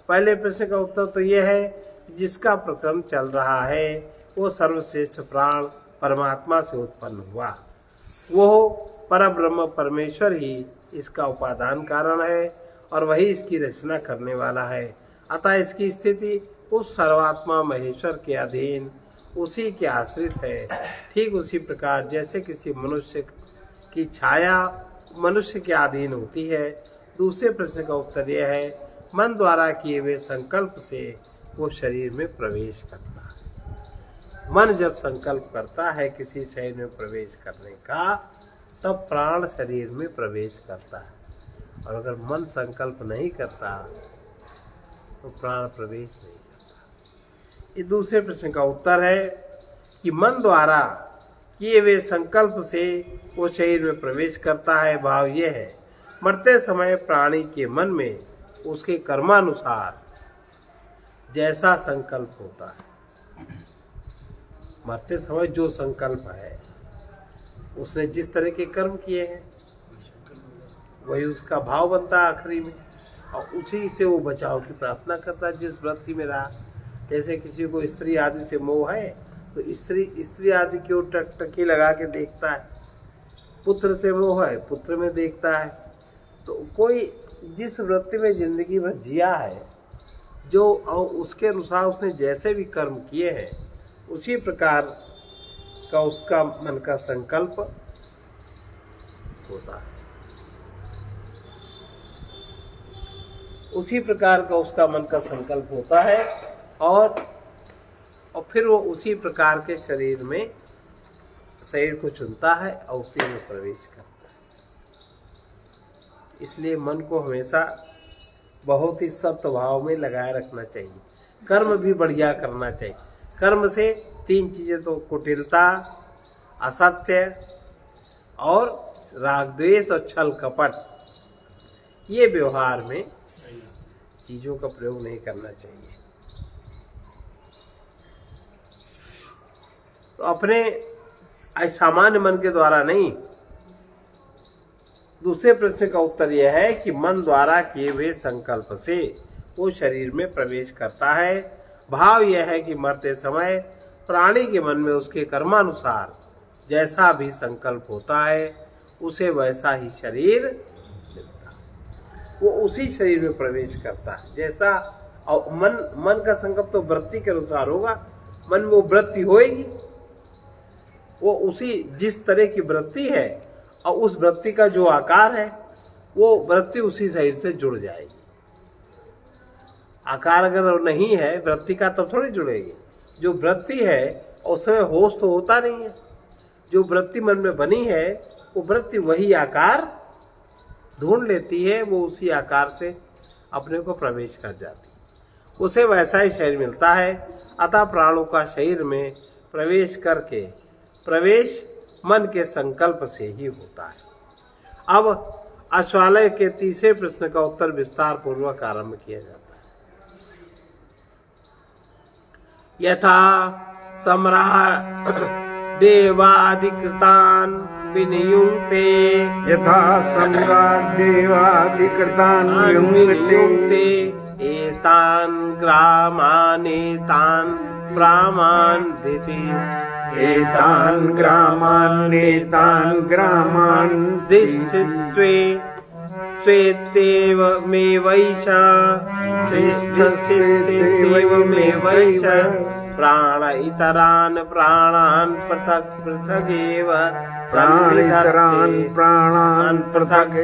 पहले प्रश्न का उत्तर तो यह है जिसका प्रक्रम चल रहा है वो सर्वश्रेष्ठ प्राण परमात्मा से उत्पन्न हुआ, वो परब्रह्म परमेश्वर ही इसका उपादान कारण है और वही इसकी रचना करने वाला है। अतः इसकी स्थिति उस सर्वात्मा महेश्वर के अधीन उसी के आश्रित है। ठीक उसी प्रकार जैसे किसी मनुष्य की छाया मनुष्य के अधीन होती है। दूसरे प्रश्न का उत्तर यह है मन द्वारा किए हुए संकल्प से वो शरीर में प्रवेश करता है। मन जब संकल्प करता है किसी शरीर में प्रवेश करने का तब प्राण शरीर में प्रवेश करता है, और अगर मन संकल्प नहीं करता तो प्राण प्रवेश नहीं करता। ये दूसरे प्रश्न का उत्तर है कि मन द्वारा किए हुए संकल्प से वो शरीर में प्रवेश करता है। भाव ये है मरते समय प्राणी के मन में उसके कर्मानुसार जैसा संकल्प होता है, मरते समय जो संकल्प है उसने जिस तरह के कर्म किए हैं वही उसका भाव बनता है आखिरी में, और उसी से वो बचाव की प्रार्थना करता है जिस वृत्ति में रहा। जैसे किसी को स्त्री आदि से मोह है तो स्त्री आदि की ओर टकटकी लगा के देखता है, पुत्र से मोह है पुत्र में देखता है। तो कोई जिस वृत्ति में जिंदगी भर जिया है जो और उसके अनुसार उसने जैसे भी कर्म किए हैं उसी प्रकार का उसका मन का संकल्प होता है, उसी प्रकार का उसका मन का संकल्प होता है। और फिर वो उसी प्रकार के शरीर को चुनता है और उसी में प्रवेश करता है। इसलिए मन को हमेशा बहुत ही सत्य भाव में लगाए रखना चाहिए। कर्म भी बढ़िया करना चाहिए। कर्म से 3 चीजें तो कुटिलता, असत्य और राग द्वेष और छल कपट, ये व्यवहार में चीजों का प्रयोग नहीं करना चाहिए। तो अपने सामान्य मन के द्वारा नहीं, दूसरे प्रश्न का उत्तर यह है कि मन द्वारा किए हुए संकल्प से वो शरीर में प्रवेश करता है। भाव यह है कि मरते समय प्राणी के मन में उसके कर्मानुसार जैसा भी संकल्प होता है उसे वैसा ही शरीर मिलता है, वो उसी शरीर में प्रवेश करता है जैसा। और मन का संकल्प तो वृत्ति के अनुसार होगा। मन में वो वृत्ति होएगी, वो उसी जिस तरह की वृत्ति है और उस वृत्ति का जो आकार है वो वृत्ति उसी शरीर से जुड़ जाएगी। आकार अगर नहीं है वृत्ति का तब थोड़ी जुड़ेगी। जो वृत्ति है उस समय होश तो होता नहीं है। जो वृत्ति मन में बनी है वो वृत्ति वही आकार ढूंढ लेती है, वो उसी आकार से अपने को प्रवेश कर जाती है, उसे वैसा ही शरीर मिलता है। अतः प्राणों का शरीर में प्रवेश करके प्रवेश मन के संकल्प से ही होता है। अब अश्वालय के तीसरे प्रश्न का उत्तर विस्तार पूर्वक आरंभ किया जाता है। यथा सम्राट देवाधिकृतान् विनियुङ्क्ते, यथा सम्राट् देवाधिकृतान् विनियुङ्क्ते, एतान् ग्रामानेतान् प्रामान्धिति, एतान् ग्रामान्नेतान् ग्रामान् दिष्टिस्वे स्वेत्तेव मे वैश, स्वेष्टिस्वेत्तेव मे वैश, प्राण इतरान् प्राणान् पृथक् पृथगेव प्राणितरान् प्राणान् पृथक्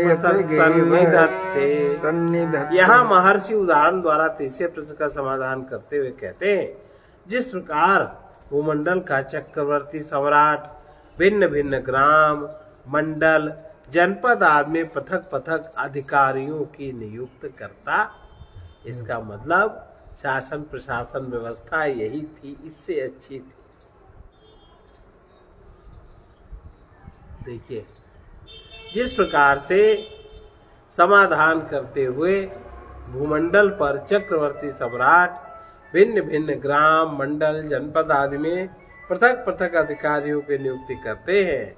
सन्निधत्ते। यहाँ महर्षि उदाहरण द्वारा तीसरे प्रश्न का समाधान करते हुए कहते हैं, जिस प्रकार भूमंडल का चक्रवर्ती सम्राट भिन्न भिन्न ग्राम, मंडल, जनपद आदि में पृथक पृथक अधिकारियों की नियुक्त करता, इसका मतलब शासन प्रशासन व्यवस्था यही थी, इससे अच्छी थी। देखिए जिस प्रकार से समाधान करते हुए भूमंडल पर चक्रवर्ती सम्राट भिन्न भिन्न ग्राम, मंडल, जनपद आदि में पृथक पृथक अधिकारियों की नियुक्ति करते हैं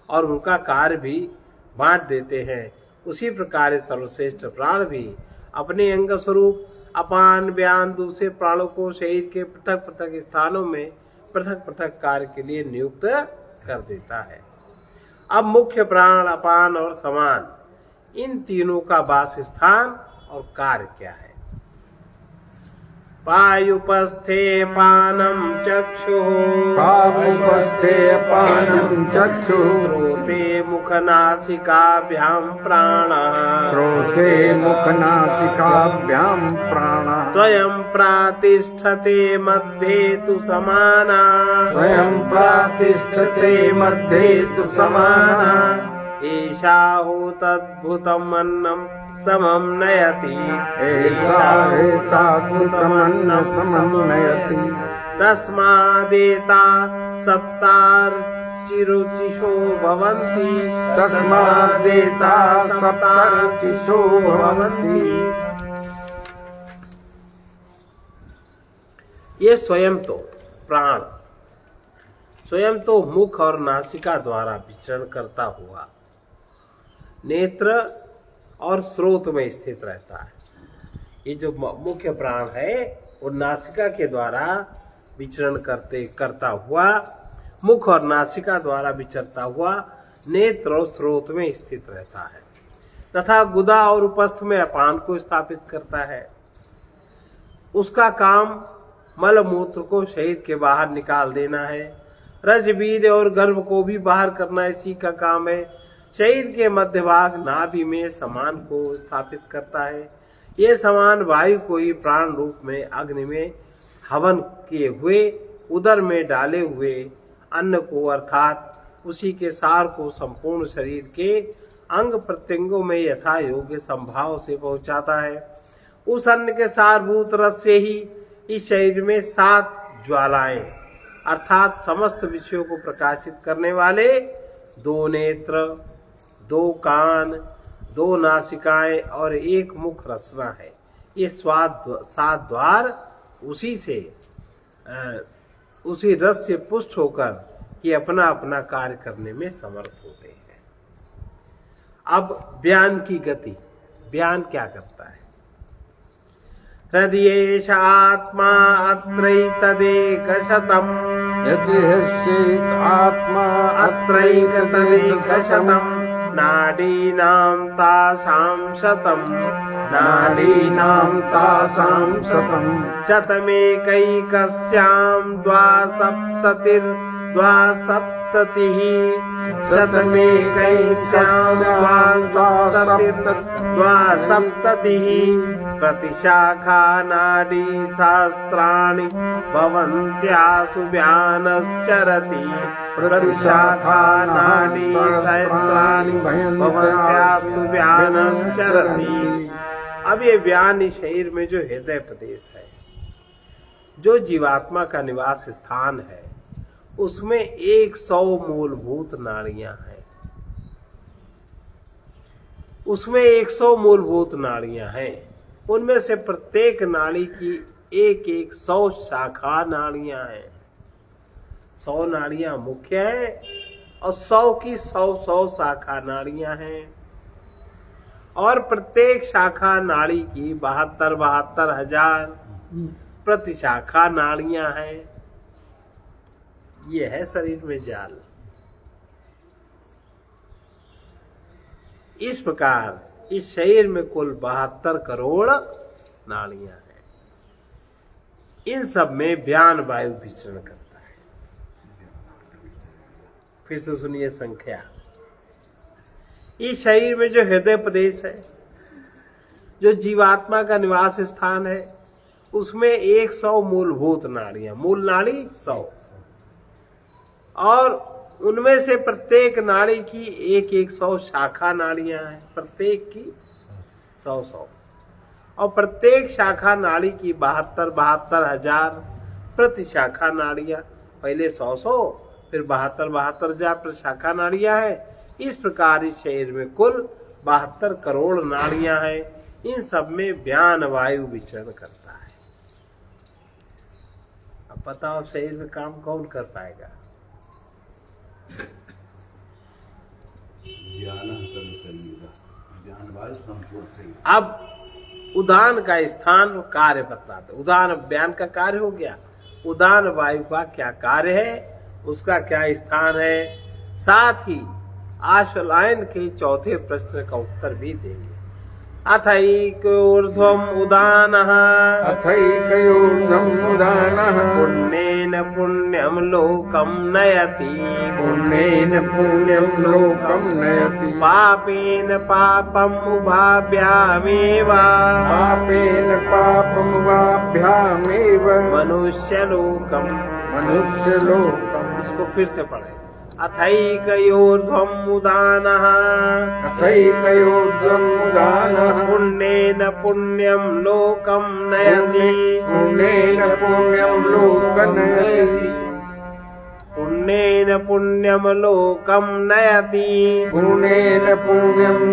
और उनका कार्य भी बांट देते हैं, उसी प्रकार सर्वश्रेष्ठ प्राण भी अपने अंग स्वरूप अपान व्यान दूसरे प्राणों को शरीर के पृथक पृथक स्थानों में पृथक पृथक कार्य के लिए नियुक्त कर देता है। अब मुख्य प्राण, अपान और समान, इन तीनों का वास स्थान और कार्य क्या है? पायुपस्थे पानम चक्षुः, पायुपस्थे पानं चक्षुः, श्रोते मुखनासिकाभ्यां प्राणः, श्रोते मुखनासिकाभ्यां प्राणः, स्वयं प्रातिष्ठते मध्ये तु समाना, स्वयं प्रातिष्ठते मध्ये तु समाना, एषा हो तद्भुतम् अन्नं समं नयति, एषा हेताद्भुतमन्न समं नयति, तस्मादेता सप्तार्चिरुचिषो भवन्ति, तस्मादेता सप्तर्चिषो भवन्ति। ये स्वयं तो प्राण स्वयं तो मुख और नासिका द्वारा विचरण करता हुआ नेत्र और स्रोत में स्थित रहता है। ये जो मुख्य प्राण है वो नासिका के द्वारा विचरण करता हुआ, मुख और नासिका द्वारा विचरता हुआ नेत्र और स्रोत में स्थित रहता है तथा गुदा और उपस्थ में अपान को स्थापित करता है। उसका काम मल मूत्र को शरीर के बाहर निकाल देना है। रज बीज और गर्भ को भी बाहर करना इसी का काम है। शरीर के मध्य भाग नाभि में समान को स्थापित करता है। ये समान वायु को ही प्राण रूप में अग्नि में हवन किए हुए उदर में डाले हुए अन्न को अर्थात उसी के सार को संपूर्ण शरीर के अंग प्रत्यंगों में यथा योग्य संभाव से पहुंचाता है। उस अन्न के सारभूत रस से ही इस शरीर में 7 ज्वालाएं अर्थात समस्त विषयों को प्रकाशित करने वाले 2 नेत्र, 2 कान, 2 नासिकाएं और 1 मुख रचना है। ये 7 द्वार उसी रस से पुष्ट होकर ये अपना अपना कार्य करने में समर्थ होते हैं। अब बयान की गति, बयान क्या करता है? हृदयेश आत्मा अत्रैतदेकशतम् यदृहस्येष आत्मा अत्रैतदेकशतम् नाडीनां तासां शतम् नाडीनां तासां शतम् शतमेकैकस्यां द्वासप्ततिः शतमेकैकस्यां द्वासप्ततिः प्रतिशाखा नाडी शास्त्राणि भवन्त्यासु व्यानश्चरति प्रतिशाखा नाडी शास्त्राणि भवन्त्यासु व्यानश्चरति। अब ये व्यान इस शरीर में जो हृदय प्रदेश है, जो जीवात्मा का निवास स्थान है, उसमें 100 मूलभूत नाड़ियां हैं। उसमें 100 मूलभूत नाड़ियां हैं। उनमें से प्रत्येक नाड़ी की 100 शाखा नाड़ियां हैं। 100 नाड़ियां मुख्य हैं और 100 की 100 शाखा नाड़ियां हैं। और प्रत्येक शाखा नाड़ी की 72,000 प्रति शाखा नाड़ियां हैं। ये है शरीर में जाल। इस प्रकार इस शरीर में कुल 72 करोड़ नाड़ियां हैं। इन सब में व्यान वायु विचरण करता है। फिर से सुनिए संख्या। इस शरीर में जो हृदय प्रदेश है, जो जीवात्मा का निवास स्थान है, उसमें 100 मूलभूत नाड़ियां, मूल नाड़ी 100, और उनमें से प्रत्येक नाड़ी की 100 शाखा नाड़ियां हैं। प्रत्येक की 100 और प्रत्येक शाखा नाड़ी की 72,000 प्रति शाखा नाड़ियां। पहले 100 फिर 72,000 प्रति शाखा नाड़ियां हैं। इस प्रकार इस शरीर में कुल 72 करोड़ नाड़ियां हैं। इन सब में व्यान वायु विचरण करता है। अब बताओ शरीर में काम कौन कर पाएगा? अब उदान का स्थान कार्य बतलाते। उदान व्यान का कार्य हो गया। उदान वायु का क्या कार्य है, उसका क्या स्थान है, साथ ही आश्वलायन के चौथे प्रश्न का उत्तर भी देंगे। अथैकोर्ध्वम् उदानः पुण्येन पुण्यं लोकं नयति पापेन पापम् उभाभ्यामेव मनुष्यलोकम्। इसको फिर से पढ़े। अथैकयोर्ध्वम् उदानः पुण्येन पुण्यं लोकं नयति पुण्येन पुण्यं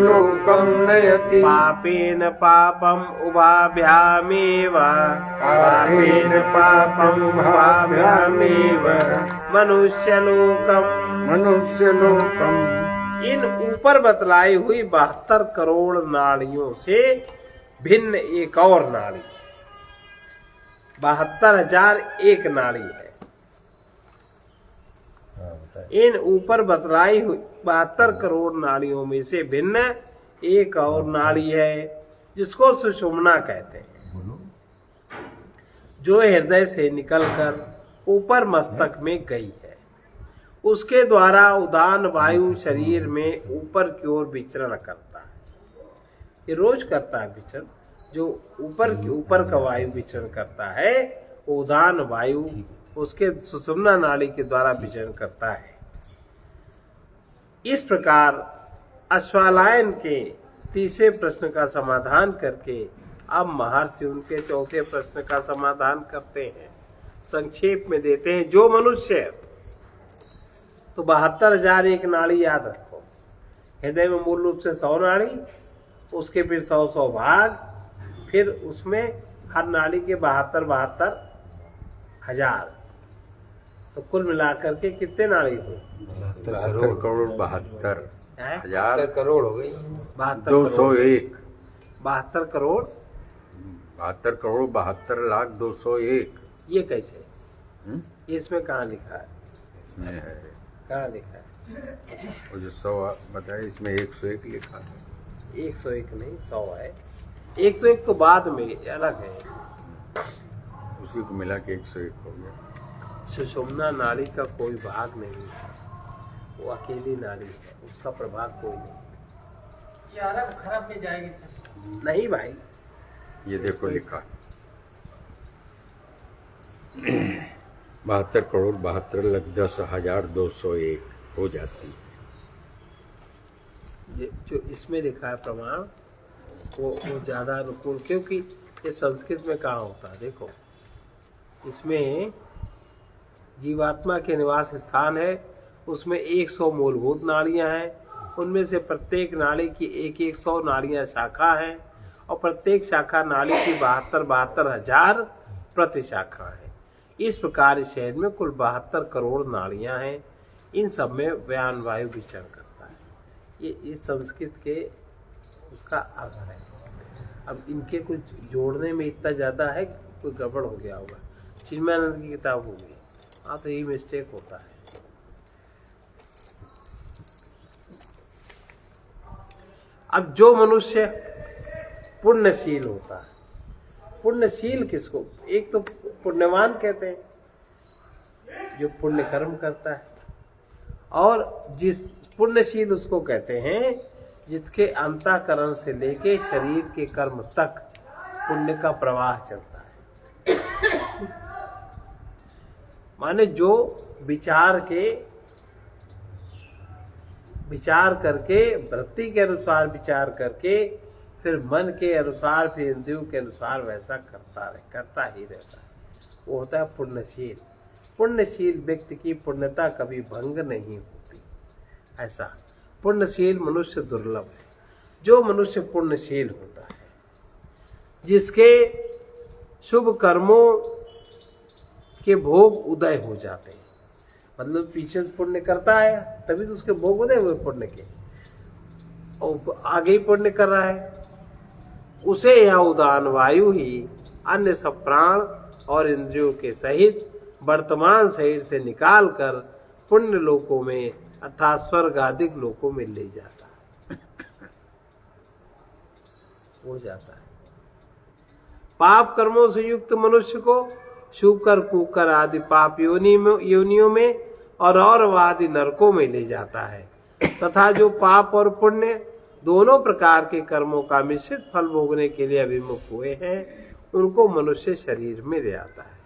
लोकं नयति पापेन पापम् उभाभ्यामेव मनुष्यलोकम्। इन ऊपर बतलाई हुई 72 करोड़ नाड़ियों से भिन्न एक और नाड़ी, 72,001 नाड़ी है। इन ऊपर बतलाई हुई 72 करोड़ नाड़ियों में से भिन्न एक और नाड़ी है, जिसको सुषुम्ना कहते हैं, जो हृदय से निकलकर ऊपर मस्तक में गई है। उसके द्वारा उदान वायु शरीर में ऊपर की ओर विचरण करता है। ये रोज करता है विचरण। जो ऊपर का वायु विचरण करता है, उदान वायु उसके सुषुम्ना नाड़ी के द्वारा विचरण करता है। इस प्रकार अश्वालायन के तीसरे प्रश्न का समाधान करके अब महर्षि उनके चौथे प्रश्न का समाधान करते हैं। संक्षेप में देते हैं, जो मनुष्य तो 72,000 एक नाड़ी याद रखो। हृदय में मूल रूप से 100 नाड़ी, उसके फिर 100 भाग, फिर उसमें हर नाड़ी के 72,000। तो कुल मिलाकर के कितने नाड़ी हुए? 72,72,000 करोड़ हो गई। 201। 72 करोड़ 72,72,02,01। ये कैसे? ये इसमें कहाँ लिखा है? इसमें है, कहाँ लिखा है? वो जो 100 बताए इसमें 101 लिखा है। 101 नहीं, 100 है। 101 तो बाद में अलग है। उसी को मिला के 101 हो गया। सुषुम्ना नाड़ी का कोई भाग नहीं है, वो अकेली नाड़ी है, उसका प्रभाव कोई नहीं। ये अलग खराब में जाएगी सर। नहीं भाई, ये देखो लिखा 72,72,10,201 हो जाती है। जो इसमें लिखा है प्रमाण वो ज्यादा अनुकूल, क्योंकि ये संस्कृत में कहाँ होता है। देखो, इसमें जीवात्मा के निवास स्थान है, उसमें 100 मूलभूत नाड़ियां हैं, उनमें से प्रत्येक नाड़ी की 100 नाड़ियां शाखा हैं, और प्रत्येक शाखा नाड़ी की 72,000 प्रति शाखा है। इस प्रकार इस शहर में कुल 72 करोड़ नाड़ियां हैं। इन सब में व्यान वायु विचरण करता है। ये संस्कृत के उसका अर्थ है। अब इनके कुछ जोड़ने में इतना ज्यादा है, कोई गड़बड़ हो गया होगा। चिन्मयानंद की किताब होगी, हाँ, तो यही मिस्टेक होता है। अब जो मनुष्य पुण्यशील होता है, पुण्यशील किसको? एक तो पुण्यवान कहते हैं, जो पुण्य कर्म करता है, और जिस पुण्यशील उसको कहते हैं जिसके अंतःकरण से लेके शरीर के कर्म तक पुण्य का प्रवाह चलता है। माने जो विचार करके वृत्ति के अनुसार विचार करके फिर मन के अनुसार फिर इंद्रियों के अनुसार वैसा करता ही रहता है, वो होता है पुण्यशील। पुण्यशील व्यक्ति की पुण्यता कभी भंग नहीं होती। ऐसा पुण्यशील मनुष्य दुर्लभ है। जो मनुष्य पुण्यशील होता है, जिसके शुभ कर्मों के भोग उदय हो जाते हैं, मतलब पीछे पुण्य करता है तभी तो उसके भोग उदय हुए पुण्य के, और आगे ही पुण्य कर रहा है, उसे यह उदान वायु ही अन्य सब प्राण और इंद्रियों के सहित वर्तमान शरीर से निकालकर पुण्य लोकों में अर्थात स्वर्ग आदि लोकों में ले जाता है, हो जाता है। पाप कर्मों से युक्त मनुष्य को शुकर कुकर आदि पाप योनियों में और आदि नरकों में ले जाता है, तथा जो पाप और पुण्य दोनों प्रकार के कर्मों का मिश्रित फल भोगने के लिए अभिमुख हुए हैं, उनको मनुष्य शरीर में ले आता है।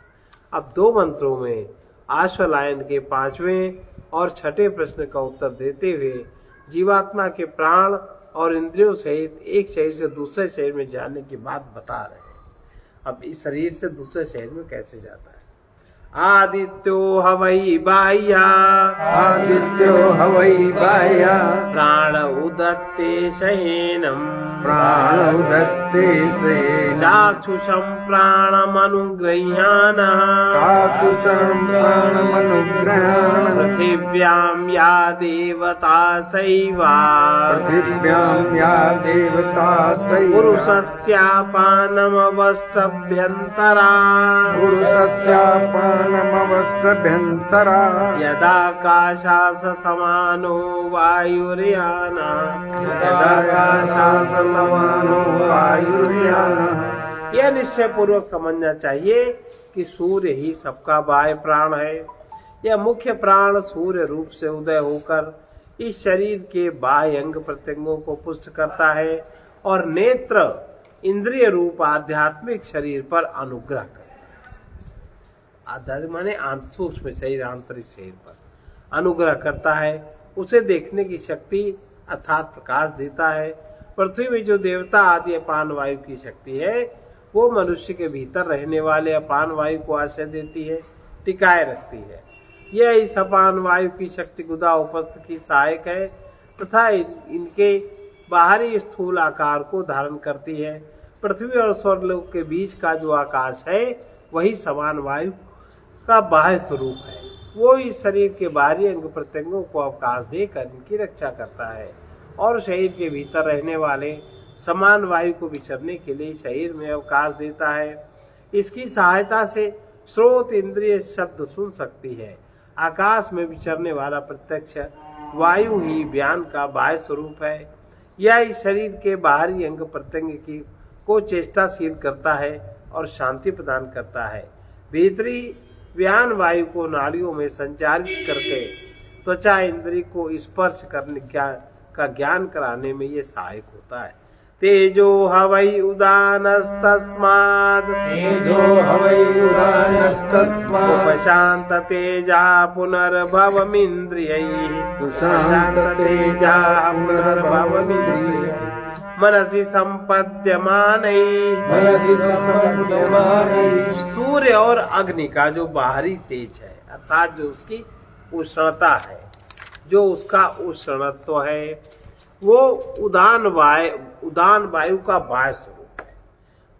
अब 2 मंत्रों में आश्वलायन के 5वें और 6ठे प्रश्न का उत्तर देते हुए जीवात्मा के प्राण और इंद्रियों सहित एक शरीर से दूसरे शरीर में जाने की बात बता रहे हैं। अब इस शरीर से दूसरे शरीर में कैसे जाता है? आदित्यो हवै बाह्या, आदित्यो हवै बाह्या, प्राण उदत्ते शयेनम्, प्राण उदस्ते सेन, चाक्षुषं प्राणमनुगृह्णानः, चाक्षुषं प्राणमनुगृह्णानः, पृथिव्यां या देवता सैवा, पृथिव्यां या देवता सैव, पुरुषस्यापानमवष्टभ्यन्तरा, पुरुषस्यापानमवष्टभ्यन्तरा, यदाकाशास समानो वायुर्यानः, यदाकाशास समानो वायुर्यानः। यह निश्चय पूर्वक समझना चाहिए कि सूर्य ही सबका बाह्य प्राण है। यह मुख्य प्राण सूर्य रूप से उदय होकर इस शरीर के बाह्य अंग प्रत्यंगों को पुष्ट करता है और नेत्र इंद्रिय रूप आध्यात्मिक शरीर पर अनुग्रह करता है। आधारित माने सूक्ष्म शरीर, आंतरिक शरीर पर अनुग्रह करता है, उसे देखने की शक्ति अर्थात प्रकाश देता है। पृथ्वी में जो देवता आदि अपान वायु की शक्ति है वो मनुष्य के भीतर रहने वाले अपान वायु को आश्रय देती है, टिकाए रखती है। यह इस अपान वायु की शक्ति गुदा उपस्थ की सहायक है तथा इनके बाहरी स्थूल आकार को धारण करती है। पृथ्वी और स्वर्गलोक के बीच का जो आकाश है वही समान वायु का बाह्य स्वरूप है। वो इस शरीर के बाहरी अंग प्रत्यंगों को अवकाश देकर इनकी रक्षा करता है और शरीर के भीतर रहने वाले समान वायु को विचरने के लिए शरीर में अवकाश देता है। इसकी सहायता से स्रोत इंद्रिय शब्द सुन सकती है। आकाश में विचरने वाला प्रत्यक्ष वायु ही ज्ञान का बाह्य स्वरूप है। यह इस शरीर के बाहरी अंग प्रत्यंग की को चेष्टाशील करता है और शांति प्रदान करता है। भीतरी व्यान वायु को नाड़ियों में संचारित करके त्वचा इंद्रिय को स्पर्श करने का ज्ञान कराने में ये सहायक होता है। तेजो हवै उदानस्तस्माद् उपशांत तेजा पुनर्भवमिन्द्रियैः मनसि संपद्यमानैः। सूर्य और अग्नि का जो बाहरी तेज है अर्थात जो उसकी उष्णता है, जो उसका उष्णत्व है, वो उदान वायु का बाह्य स्वरूप है।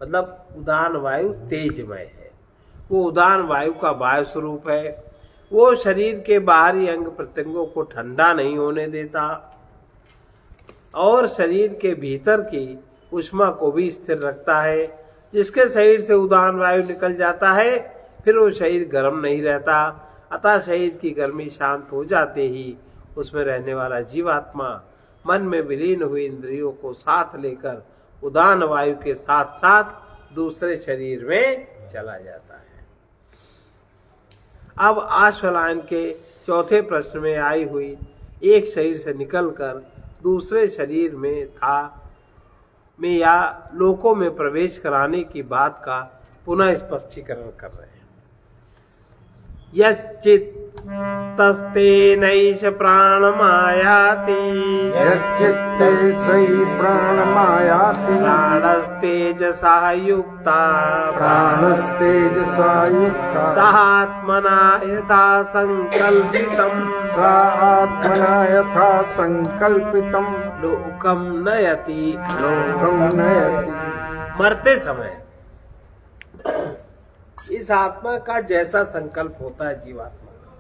मतलब उदान वायु तेजमय है, वो उदान वायु का बाह्य स्वरूप है। वो शरीर के बाहरी अंग प्रत्यंगों को ठंडा नहीं होने देता और शरीर के भीतर की ऊष्मा को भी स्थिर रखता है। जिसके शरीर से उदान वायु निकल जाता है फिर वो शरीर गर्म नहीं रहता, अतः शरीर की गर्मी शांत हो जाते ही उसमें रहने वाला जीवात्मा मन में विलीन हुई इंद्रियों को साथ लेकर उदान वायु के साथ साथ दूसरे शरीर में चला जाता है। अब आश्वलायन के चौथे प्रश्न में आई हुई एक शरीर से निकलकर दूसरे शरीर में या लोकों में प्रवेश कराने की बात का पुनः स्पष्टीकरण कर रहे हैं। यच्चित्तस्तेनैष प्राणमायाति प्राणस्तेजसा युक्ता सात्मना यथा संकल्पितम् लोकम नयति। मरते समय इस आत्मा का जैसा संकल्प होता है जीवात्मा का,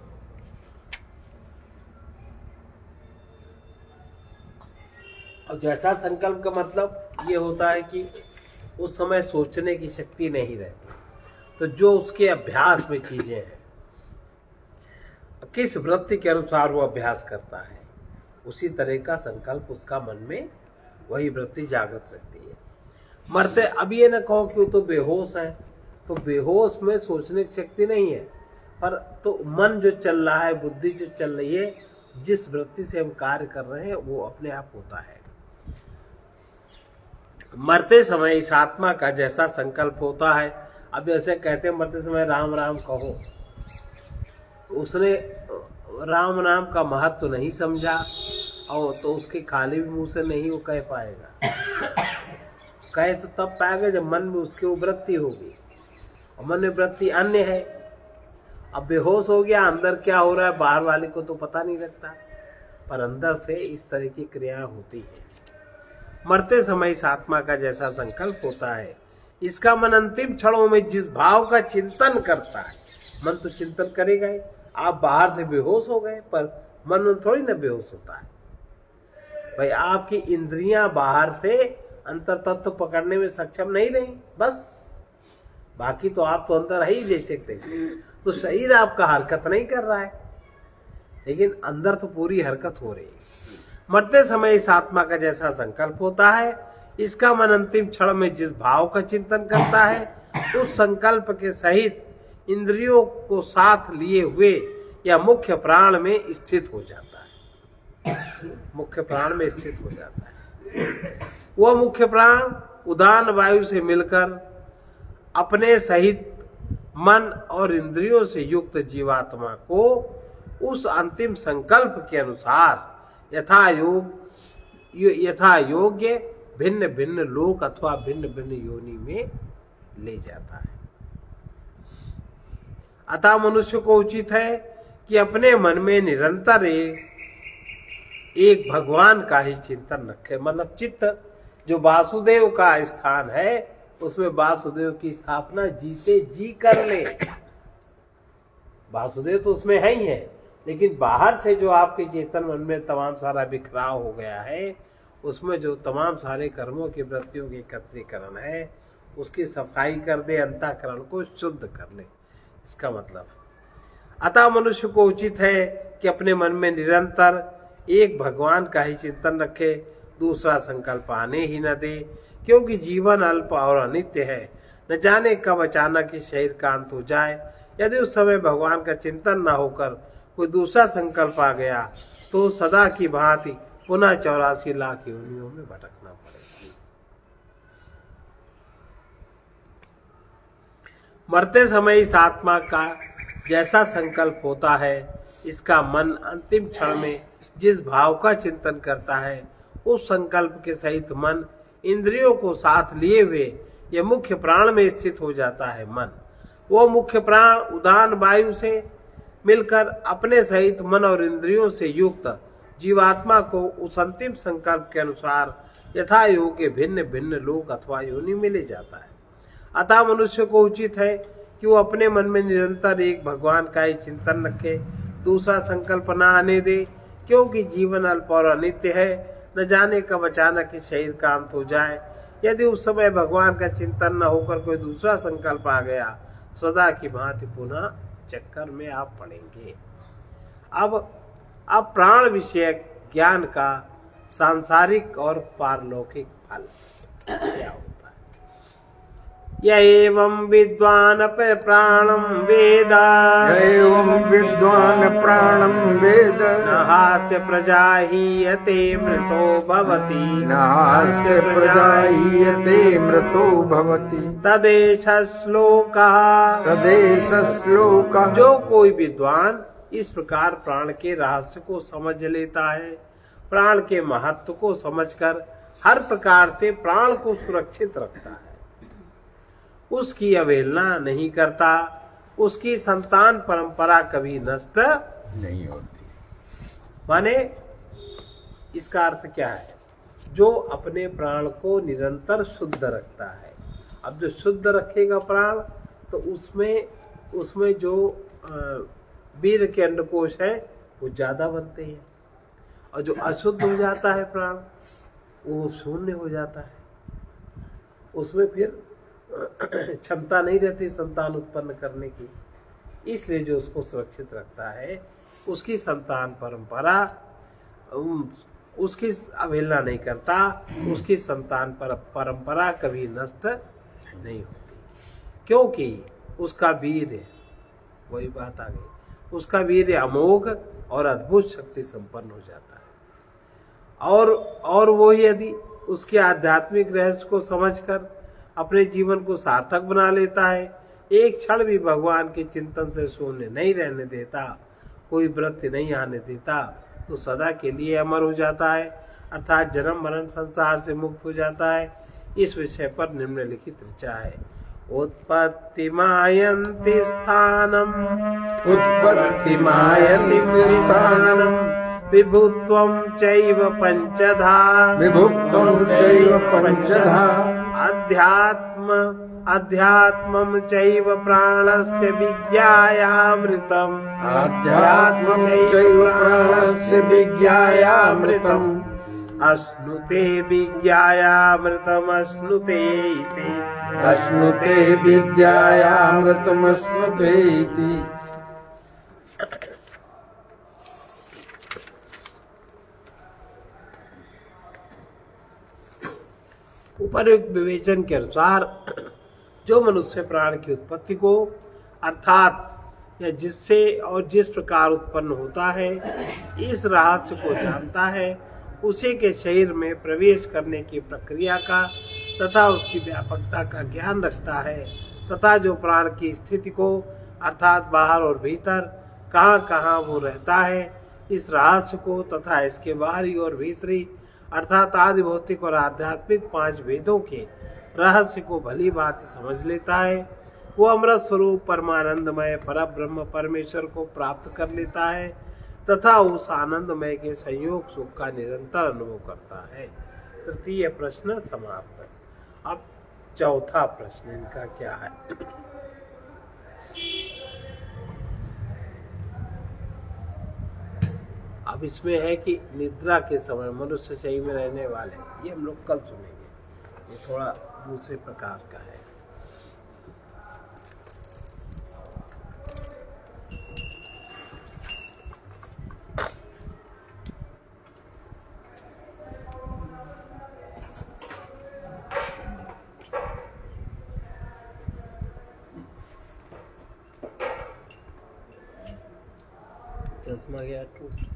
और जैसा संकल्प का मतलब ये होता है कि उस समय सोचने की शक्ति नहीं रहती, तो जो उसके अभ्यास में चीजें हैं, किस वृत्ति के अनुसार वो अभ्यास करता है उसी तरह का संकल्प उसका मन में वही वृत्ति जागृत रहती है। मरते अब ये न कहो कि वो तो बेहोश है, तो बेहोश में सोचने की शक्ति नहीं है, पर तो मन जो चल रहा है, बुद्धि जो चल रही है, जिस वृत्ति से हम कार्य कर रहे हैं वो अपने आप होता है। मरते समय इस आत्मा का जैसा संकल्प होता है, अब ऐसे कहते हैं मरते समय राम राम कहो, उसने राम नाम का महत्व तो नहीं समझा और तो उसके खाली भी मुंह से नहीं वो कह पाएगा। कहे तो तब पाएगा जब मन में उसकी वृत्ति होगी, और मन में वृत्ति अन्य है। अब बेहोश हो गया, अंदर क्या हो रहा है बाहर वाले को तो पता नहीं लगता, पर अंदर से इस तरह की क्रियाएं होती है। मरते समय इस आत्मा का जैसा संकल्प होता है, इसका मन अंतिम क्षणों में जिस भाव का चिंतन करता है, मन तो चिंतन करेगा ही। आप बाहर से बेहोश हो गए पर मन थोड़ी ना बेहोश होता है भाई, आपकी इंद्रियां बाहर से अंतर तत्व पकड़ने में सक्षम नहीं रही, बस बाकी तो आप तो अंदर है ही जैसे तैसे। तो शरीर आपका हरकत नहीं कर रहा है, लेकिन अंदर तो पूरी हरकत हो रही है। मरते समय इस आत्मा का जैसा संकल्प होता है, इसका मन अंतिम क्षण में जिस भाव का चिंतन करता है, उस संकल्प के सहित इंद्रियों को साथ लिए हुए या मुख्य प्राण में स्थित हो जाता है। मुख्य प्राण में स्थित हो जाता है। वह मुख्य प्राण उदान वायु से मिलकर अपने सहित मन और इंद्रियों से युक्त जीवात्मा को उस अंतिम संकल्प के अनुसार यथा योग्य भिन्न भिन्न लोक अथवा भिन्न भिन्न योनि में ले जाता है। अतः मनुष्य को उचित है कि अपने मन में निरंतर एक भगवान का ही चिंतन रखे। मतलब चित्त जो वासुदेव का स्थान है उसमें वासुदेव की स्थापना जीते जी कर ले। वासुदेव तो उसमें है ही है, लेकिन बाहर से जो आपके चेतन मन में तमाम सारा बिखराव हो गया है, उसमें जो तमाम सारे कर्मों की वृत्तियों के एकत्रीकरण है, उसकी सफाई कर दे, अंतःकरण को शुद्ध कर ले, इसका मतलब। अतः मनुष्य को उचित है कि अपने मन में निरंतर एक भगवान का ही चिंतन रखे, दूसरा संकल्प आने ही न दे, क्योंकि जीवन अल्प और अनित्य है। न जाने कब अचानक ही शरीर का अंत हो जाए। यदि उस समय भगवान का चिंतन न होकर कोई दूसरा संकल्प आ गया तो सदा की भांति पुनः 84 लाख योनियों में भटकना पड़ेगा। मरते समय इस आत्मा का जैसा संकल्प होता है, इसका मन अंतिम क्षण में जिस भाव का चिंतन करता है, उस संकल्प के सहित मन इंद्रियों को साथ लिए हुए यह मुख्य प्राण में स्थित हो जाता है। मन वो मुख्य प्राण उदान वायु से मिलकर अपने सहित मन और इंद्रियों से युक्त जीवात्मा को उस अंतिम संकल्प के अनुसार यथा योग्य भिन्न भिन्न लोक अथवा योनि में ले जाता है। अतः मनुष्य को उचित है कि वो अपने मन में निरंतर एक भगवान का ही चिंतन रखे, दूसरा संकल्प न आने दे, क्योंकि जीवन अल्प और अनित्य है। न जाने कब अचानक ही शरीर का अंत हो जाए। यदि उस समय भगवान का चिंतन न होकर कोई दूसरा संकल्प आ गया, सदा की भांति पुनः चक्कर में आप पड़ेंगे। अब प्राण विषयक ज्ञान का सांसारिक और पारलौकिक फल क्या होता है? य एवं विद्वान प्राणम वेद, एवं विद्वान प्राणम वेद, न हास्य प्रजा हीयते मृतो भवति, न हास्य प्रजा हीयते मृतो भवति, तदेश श्लोकः, तदेश श्लोकः। जो कोई विद्वान इस प्रकार प्राण के रहस्य को समझ लेता है, प्राण के महत्व को समझकर हर प्रकार से प्राण को सुरक्षित रखता है, उसकी अवहेलना नहीं करता, उसकी संतान परंपरा कभी नष्ट नहीं होती। माने इसका अर्थ क्या है? जो अपने प्राण को निरंतर शुद्ध रखता है। अब जो शुद्ध रखेगा प्राण, तो उसमें जो वीर के अंडकोश है वो ज्यादा बनते हैं, और जो अशुद्ध हो जाता है प्राण वो शून्य हो जाता है। उसमें फिर क्षमता नहीं रहती संतान उत्पन्न करने की। इसलिए जो उसको सुरक्षित रखता है, उसकी संतान परंपरा, उसकी अवहेलना नहीं करता, उसकी संतान परंपरा कभी नष्ट नहीं होती, क्योंकि उसका वीर, वही बात आ गई, उसका वीर अमोघ और अद्भुत शक्ति संपन्न हो जाता है। और वो यदि उसके आध्यात्मिक रहस्य को समझकर अपने जीवन को सार्थक बना लेता है, एक क्षण भी भगवान के चिंतन से शून्य नहीं रहने देता, कोई वृत्ति नहीं आने देता, तो सदा के लिए अमर हो जाता है, अर्थात जन्म मरण संसार से मुक्त हो जाता है। इस विषय पर निम्नलिखित ऋचा है। उत्पत्तिमायन्ति स्थानम, उत्पत्तिमायन्ति स्थानम, विभुत्वं चैव पंचधा, विभुत्वं चैव पंचधा, अध्यात्मं चैव प्राणस्य विज्ञायामृतम्, अध्यात्मं चैव प्राणस्य विज्ञायामृतम्, अश्नुते विज्ञायामृतम् अश्नुते इति, अश्नुते विज्ञायामृतम् अश्नुते इति। उपर्युक्त विवेचन के अनुसार जो मनुष्य प्राण की उत्पत्ति को, अर्थात या जिससे और जिस प्रकार उत्पन्न होता है, इस रहस्य को जानता है, उसी के शरीर में प्रवेश करने की प्रक्रिया का तथा उसकी व्यापकता का ज्ञान रखता है, तथा जो प्राण की स्थिति को अर्थात बाहर और भीतर कहाँ कहाँ वो रहता है, इस रहस्य को तथा इसके बाहरी और भीतरी अर्थात आदि भौतिक और आध्यात्मिक 5 भेदों के रहस्य को भली भांति समझ लेता है, वो अमृत स्वरूप परमानंदमय परब्रह्म परमेश्वर को प्राप्त कर लेता है तथा उस आनंदमय के संयोग सुख का निरंतर अनुभव करता है। तृतीय प्रश्न समाप्त। अब चौथा प्रश्न इनका क्या है? अब इसमें है कि निद्रा के समय मनुष्य शरीर में रहने वाले, ये हम लोग कल सुनेंगे, ये थोड़ा दूसरे प्रकार का है। चश्मा गया टूट।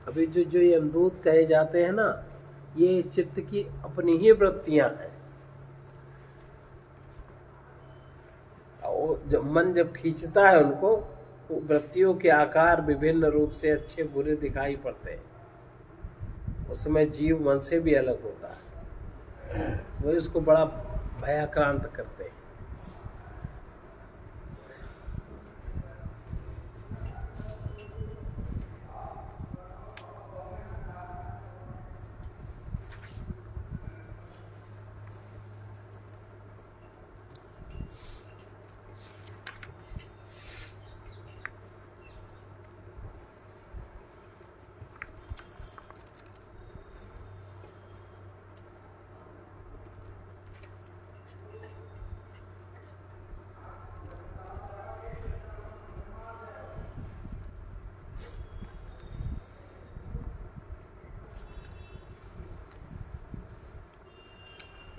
अभी जो यमदूत कहे जाते हैं ना, ये चित्त की अपनी ही वृत्तियां हैं। जब मन जब खींचता है उनको, तो वृत्तियों के आकार विभिन्न रूप से अच्छे बुरे दिखाई पड़ते हैं। उसमें जीव मन से भी अलग होता है, वो इसको बड़ा भयाक्रांत करते हैं।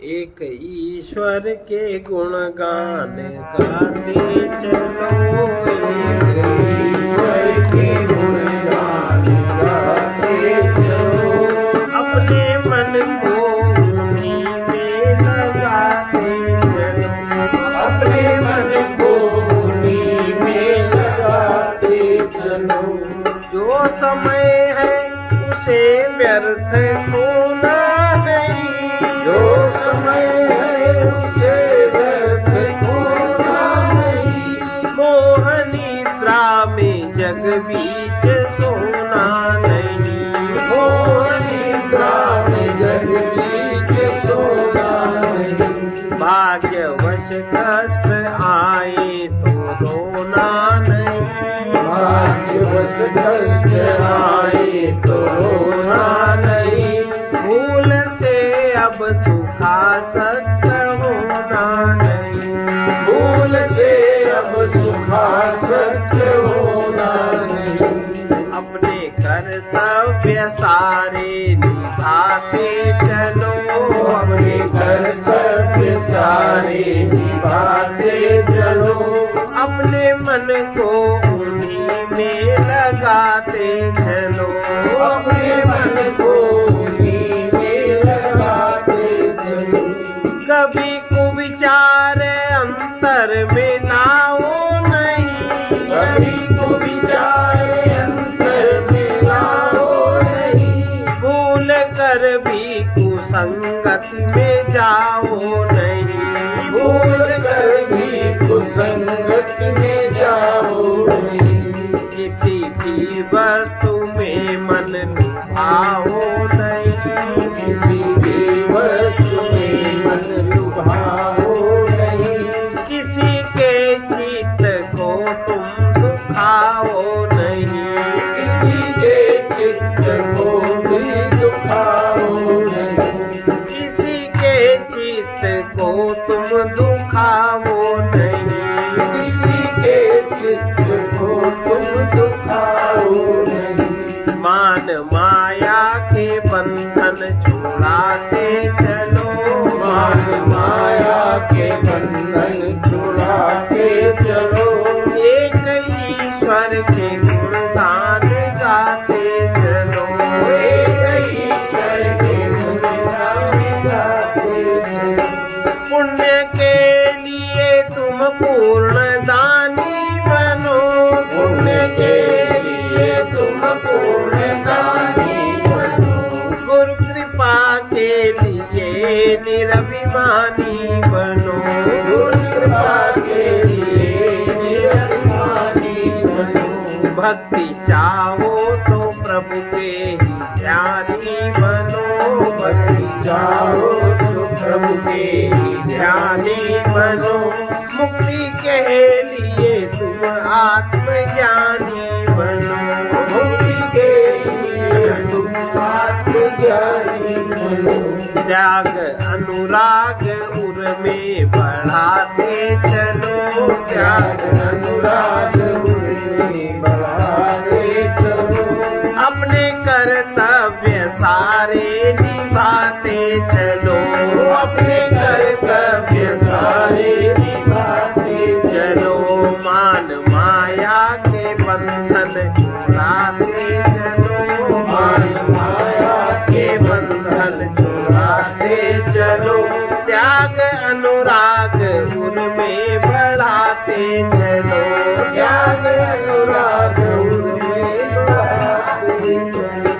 एक ईश्वर के गुणगान गाते चलो, एक ईश्वर के गुणगान गाते चलो, अपने मन को उन्हीं में लगाते चलो, अपने मन को उन्हीं में लगाते चलो। जो समय है उसे व्यर्थ खोना नहीं, जो समय है उसे व्यर्थ खोना नहीं, मोह निद्रा में जग बीच सोना नहीं, मोह निद्रा में जग बीच सोना नहीं, भाग्यवश कष्ट आए तो रोना नहीं, भाग्यवश कष्ट आए तो रोना नहीं, भूल से अब सुखासक्त होना नहीं, भूल से अब सुखासक्त होना नहीं, अपने कर्तव्य सारे निभाते चलो, अपने कर्तव्य सारे निभाते चलो, अपने मन को उन्हीं में लगाते चलो, अपने मन को उन्हीं में लगाते चलो। कभी को विचार अंतर में नाओ नहीं, कभी को विचार अंतर में नाओ नहीं, भूल कर भी कुसंगति में जाओ नहीं, भूल कर भी कुसंगति में जाओ नहीं, किसी की वस्तु में मन लुभाओ नहीं, किसी की वस्तु में मन लुभाओ नहीं, किसी के चित्त को तुम दुखाओ नहीं, किसी के चित्त को भी दुखाओ नहीं, किसी के चित्त को तुम दुखाओ नहीं, किसी के चित्त को तुम दुखाओ नहीं, मान माया के छुड़ाते चलो, मान माया के बंधन छुड़ाते चलो, एक ईश्वर के गुणगान गाते चलो, एक ईश्वर के गुणगान गाते चलो। पुण्य के लिए तुम पूर्ण दानी बनो, पुण्य के लिए तुम पूर्ण दानी बनो, गुरु कृपा के लिए निरभिमानी बनो, गुरु कृपा के लिए निरभिमानी बनो। भक्ति चाहो तो प्रभु के ही ध्यानी बनो, भक्ति चाहो तो प्रभु के ही ध्यानी बनो, मुक्ति के लिए तुम आत्मज्ञानी बनो, मुक्ति के लिए तुम आत्मज्ञानी बनो। त्याग अनुराग उर में बढ़ाते चलो, त्याग अनुराग उनमें बढ़ाते चलो, अपने कर्तव्य सारे निभाते चलो, अपने कर्तव्य सारे निभाते चलो, मान माया के बंधन छुड़ाते चलो, मान माया के बंधन छुड़ाते चलो, त्याग अनुराग उनमें बढ़ाते चलो, त्याग अनुराग उनमें बढ़ाते चलो।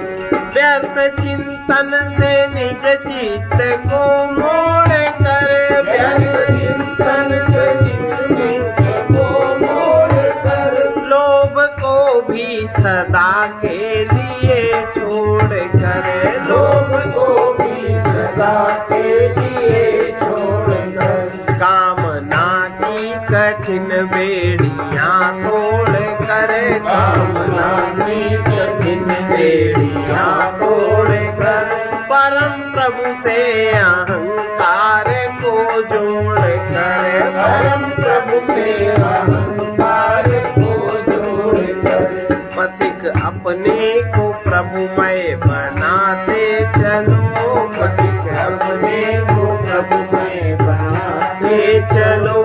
व्यर्थ चिंतन से निज चित्त को मोड़ कर, व्यर्थ चिंतन से निज चित्त को मोड़ कर, लोभ को भी सदा के लिए छोड़ कर, लोभ को भी सदा के लिए छोड़ कर, कामना की कठिन बेड़ियां तोड़ कर, कामना की कठिन बेड़ियां तोड़ कर, परम प्रभु से अहंकार को जोड़ कर, परम प्रभु से अहंकार को जोड़ कर, पथिक अपने को प्रभुमय बनाते चलो, पथिक अपने को प्रभुमय बनाते चलो,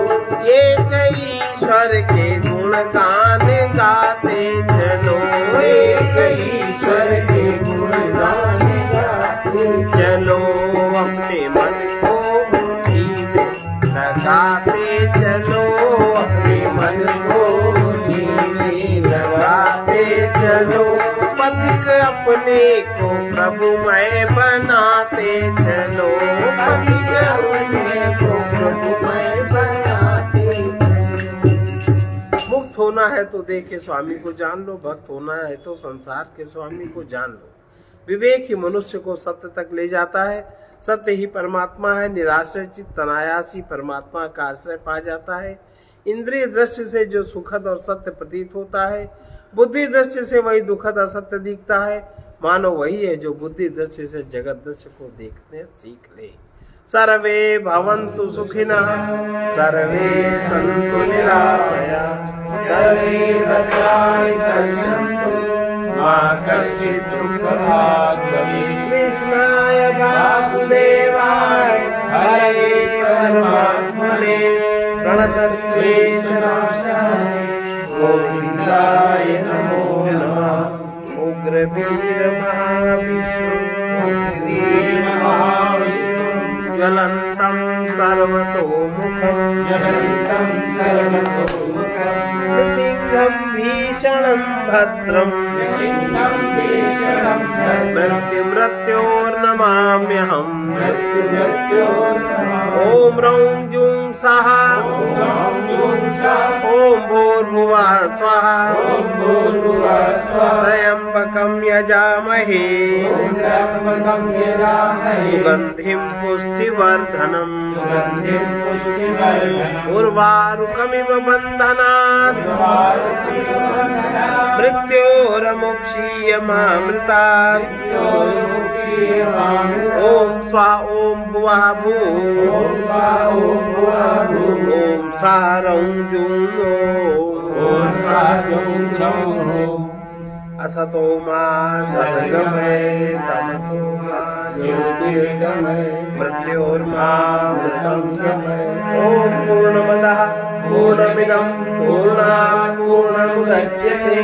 एक ईश्वर के गुणगान गाते चलो, एक ईश्वर के गुणगान गाते चलो, अपने मन को बुद्धि में लगाते चलो, अपने मन को बुद्धि में लगाते चलो, पथिक अपने को प्रभुमय बनाते चलो, पथिक अपने को प्रभुमय बनाते चलो। मुक्त होना है तो देह के स्वामी को जान लो, भक्त होना है तो संसार के स्वामी को जान लो। विवेक ही मनुष्य को सत्य तक ले जाता है, सत्य ही परमात्मा है, निराश्रय चित्त अनायास ही परमात्मा का आश्रय पा जाता है। इंद्रिय दृष्टि से जो सुखद और सत्य प्रतीत होता है, बुद्धि दृष्टि से वही दुखद असत्य दिखता है। मानो वही है जो बुद्धि दृष्टि से जगत दृश्य को देखने सीख ले। सर्वे भवन्तु सुखिनः, सर्वे सन्तु निरामयाः, सर्वे भद्राणि पश्यन्तु मा कश्चित् दुःखभाग् भवेत्। कृष्णाय वासुदेवाय हरे परमात्मने प्रणतक्लेशनाशाय गोविन्दाय नमो नमः। उग्रवीर महाविष्णु ज्वलन्तं सर्वतोमुखं नृसिंहं भीषणं भद्रं मृत्योर्नमाम्यहम्। ॐ रौं जूं सः ॐ भूर्भुवः स्वः त्र्यम्बकं यजामहे सुगन्धिं पुष्टिवर्धनम् उर्वारुकमिव बन्धनात् मृत्योरमुक्षीयमामृतात्। ॐ स्वा ॐ भुवः भूः ॐ सा रौं जूं ॐ असतो मा सद्गमय तमसो मा ज्योतिर्गमय मृत्योर्मा मृतंगमय ओम पूर्णमदः पूर्णमिदं पूर्णात् पूर्णमुदच्यते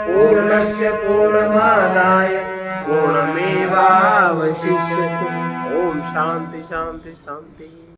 पूर्णस्य पूर्णमादाय पूर्णमेवावशिष्यते। ओम शांति शांति शांति।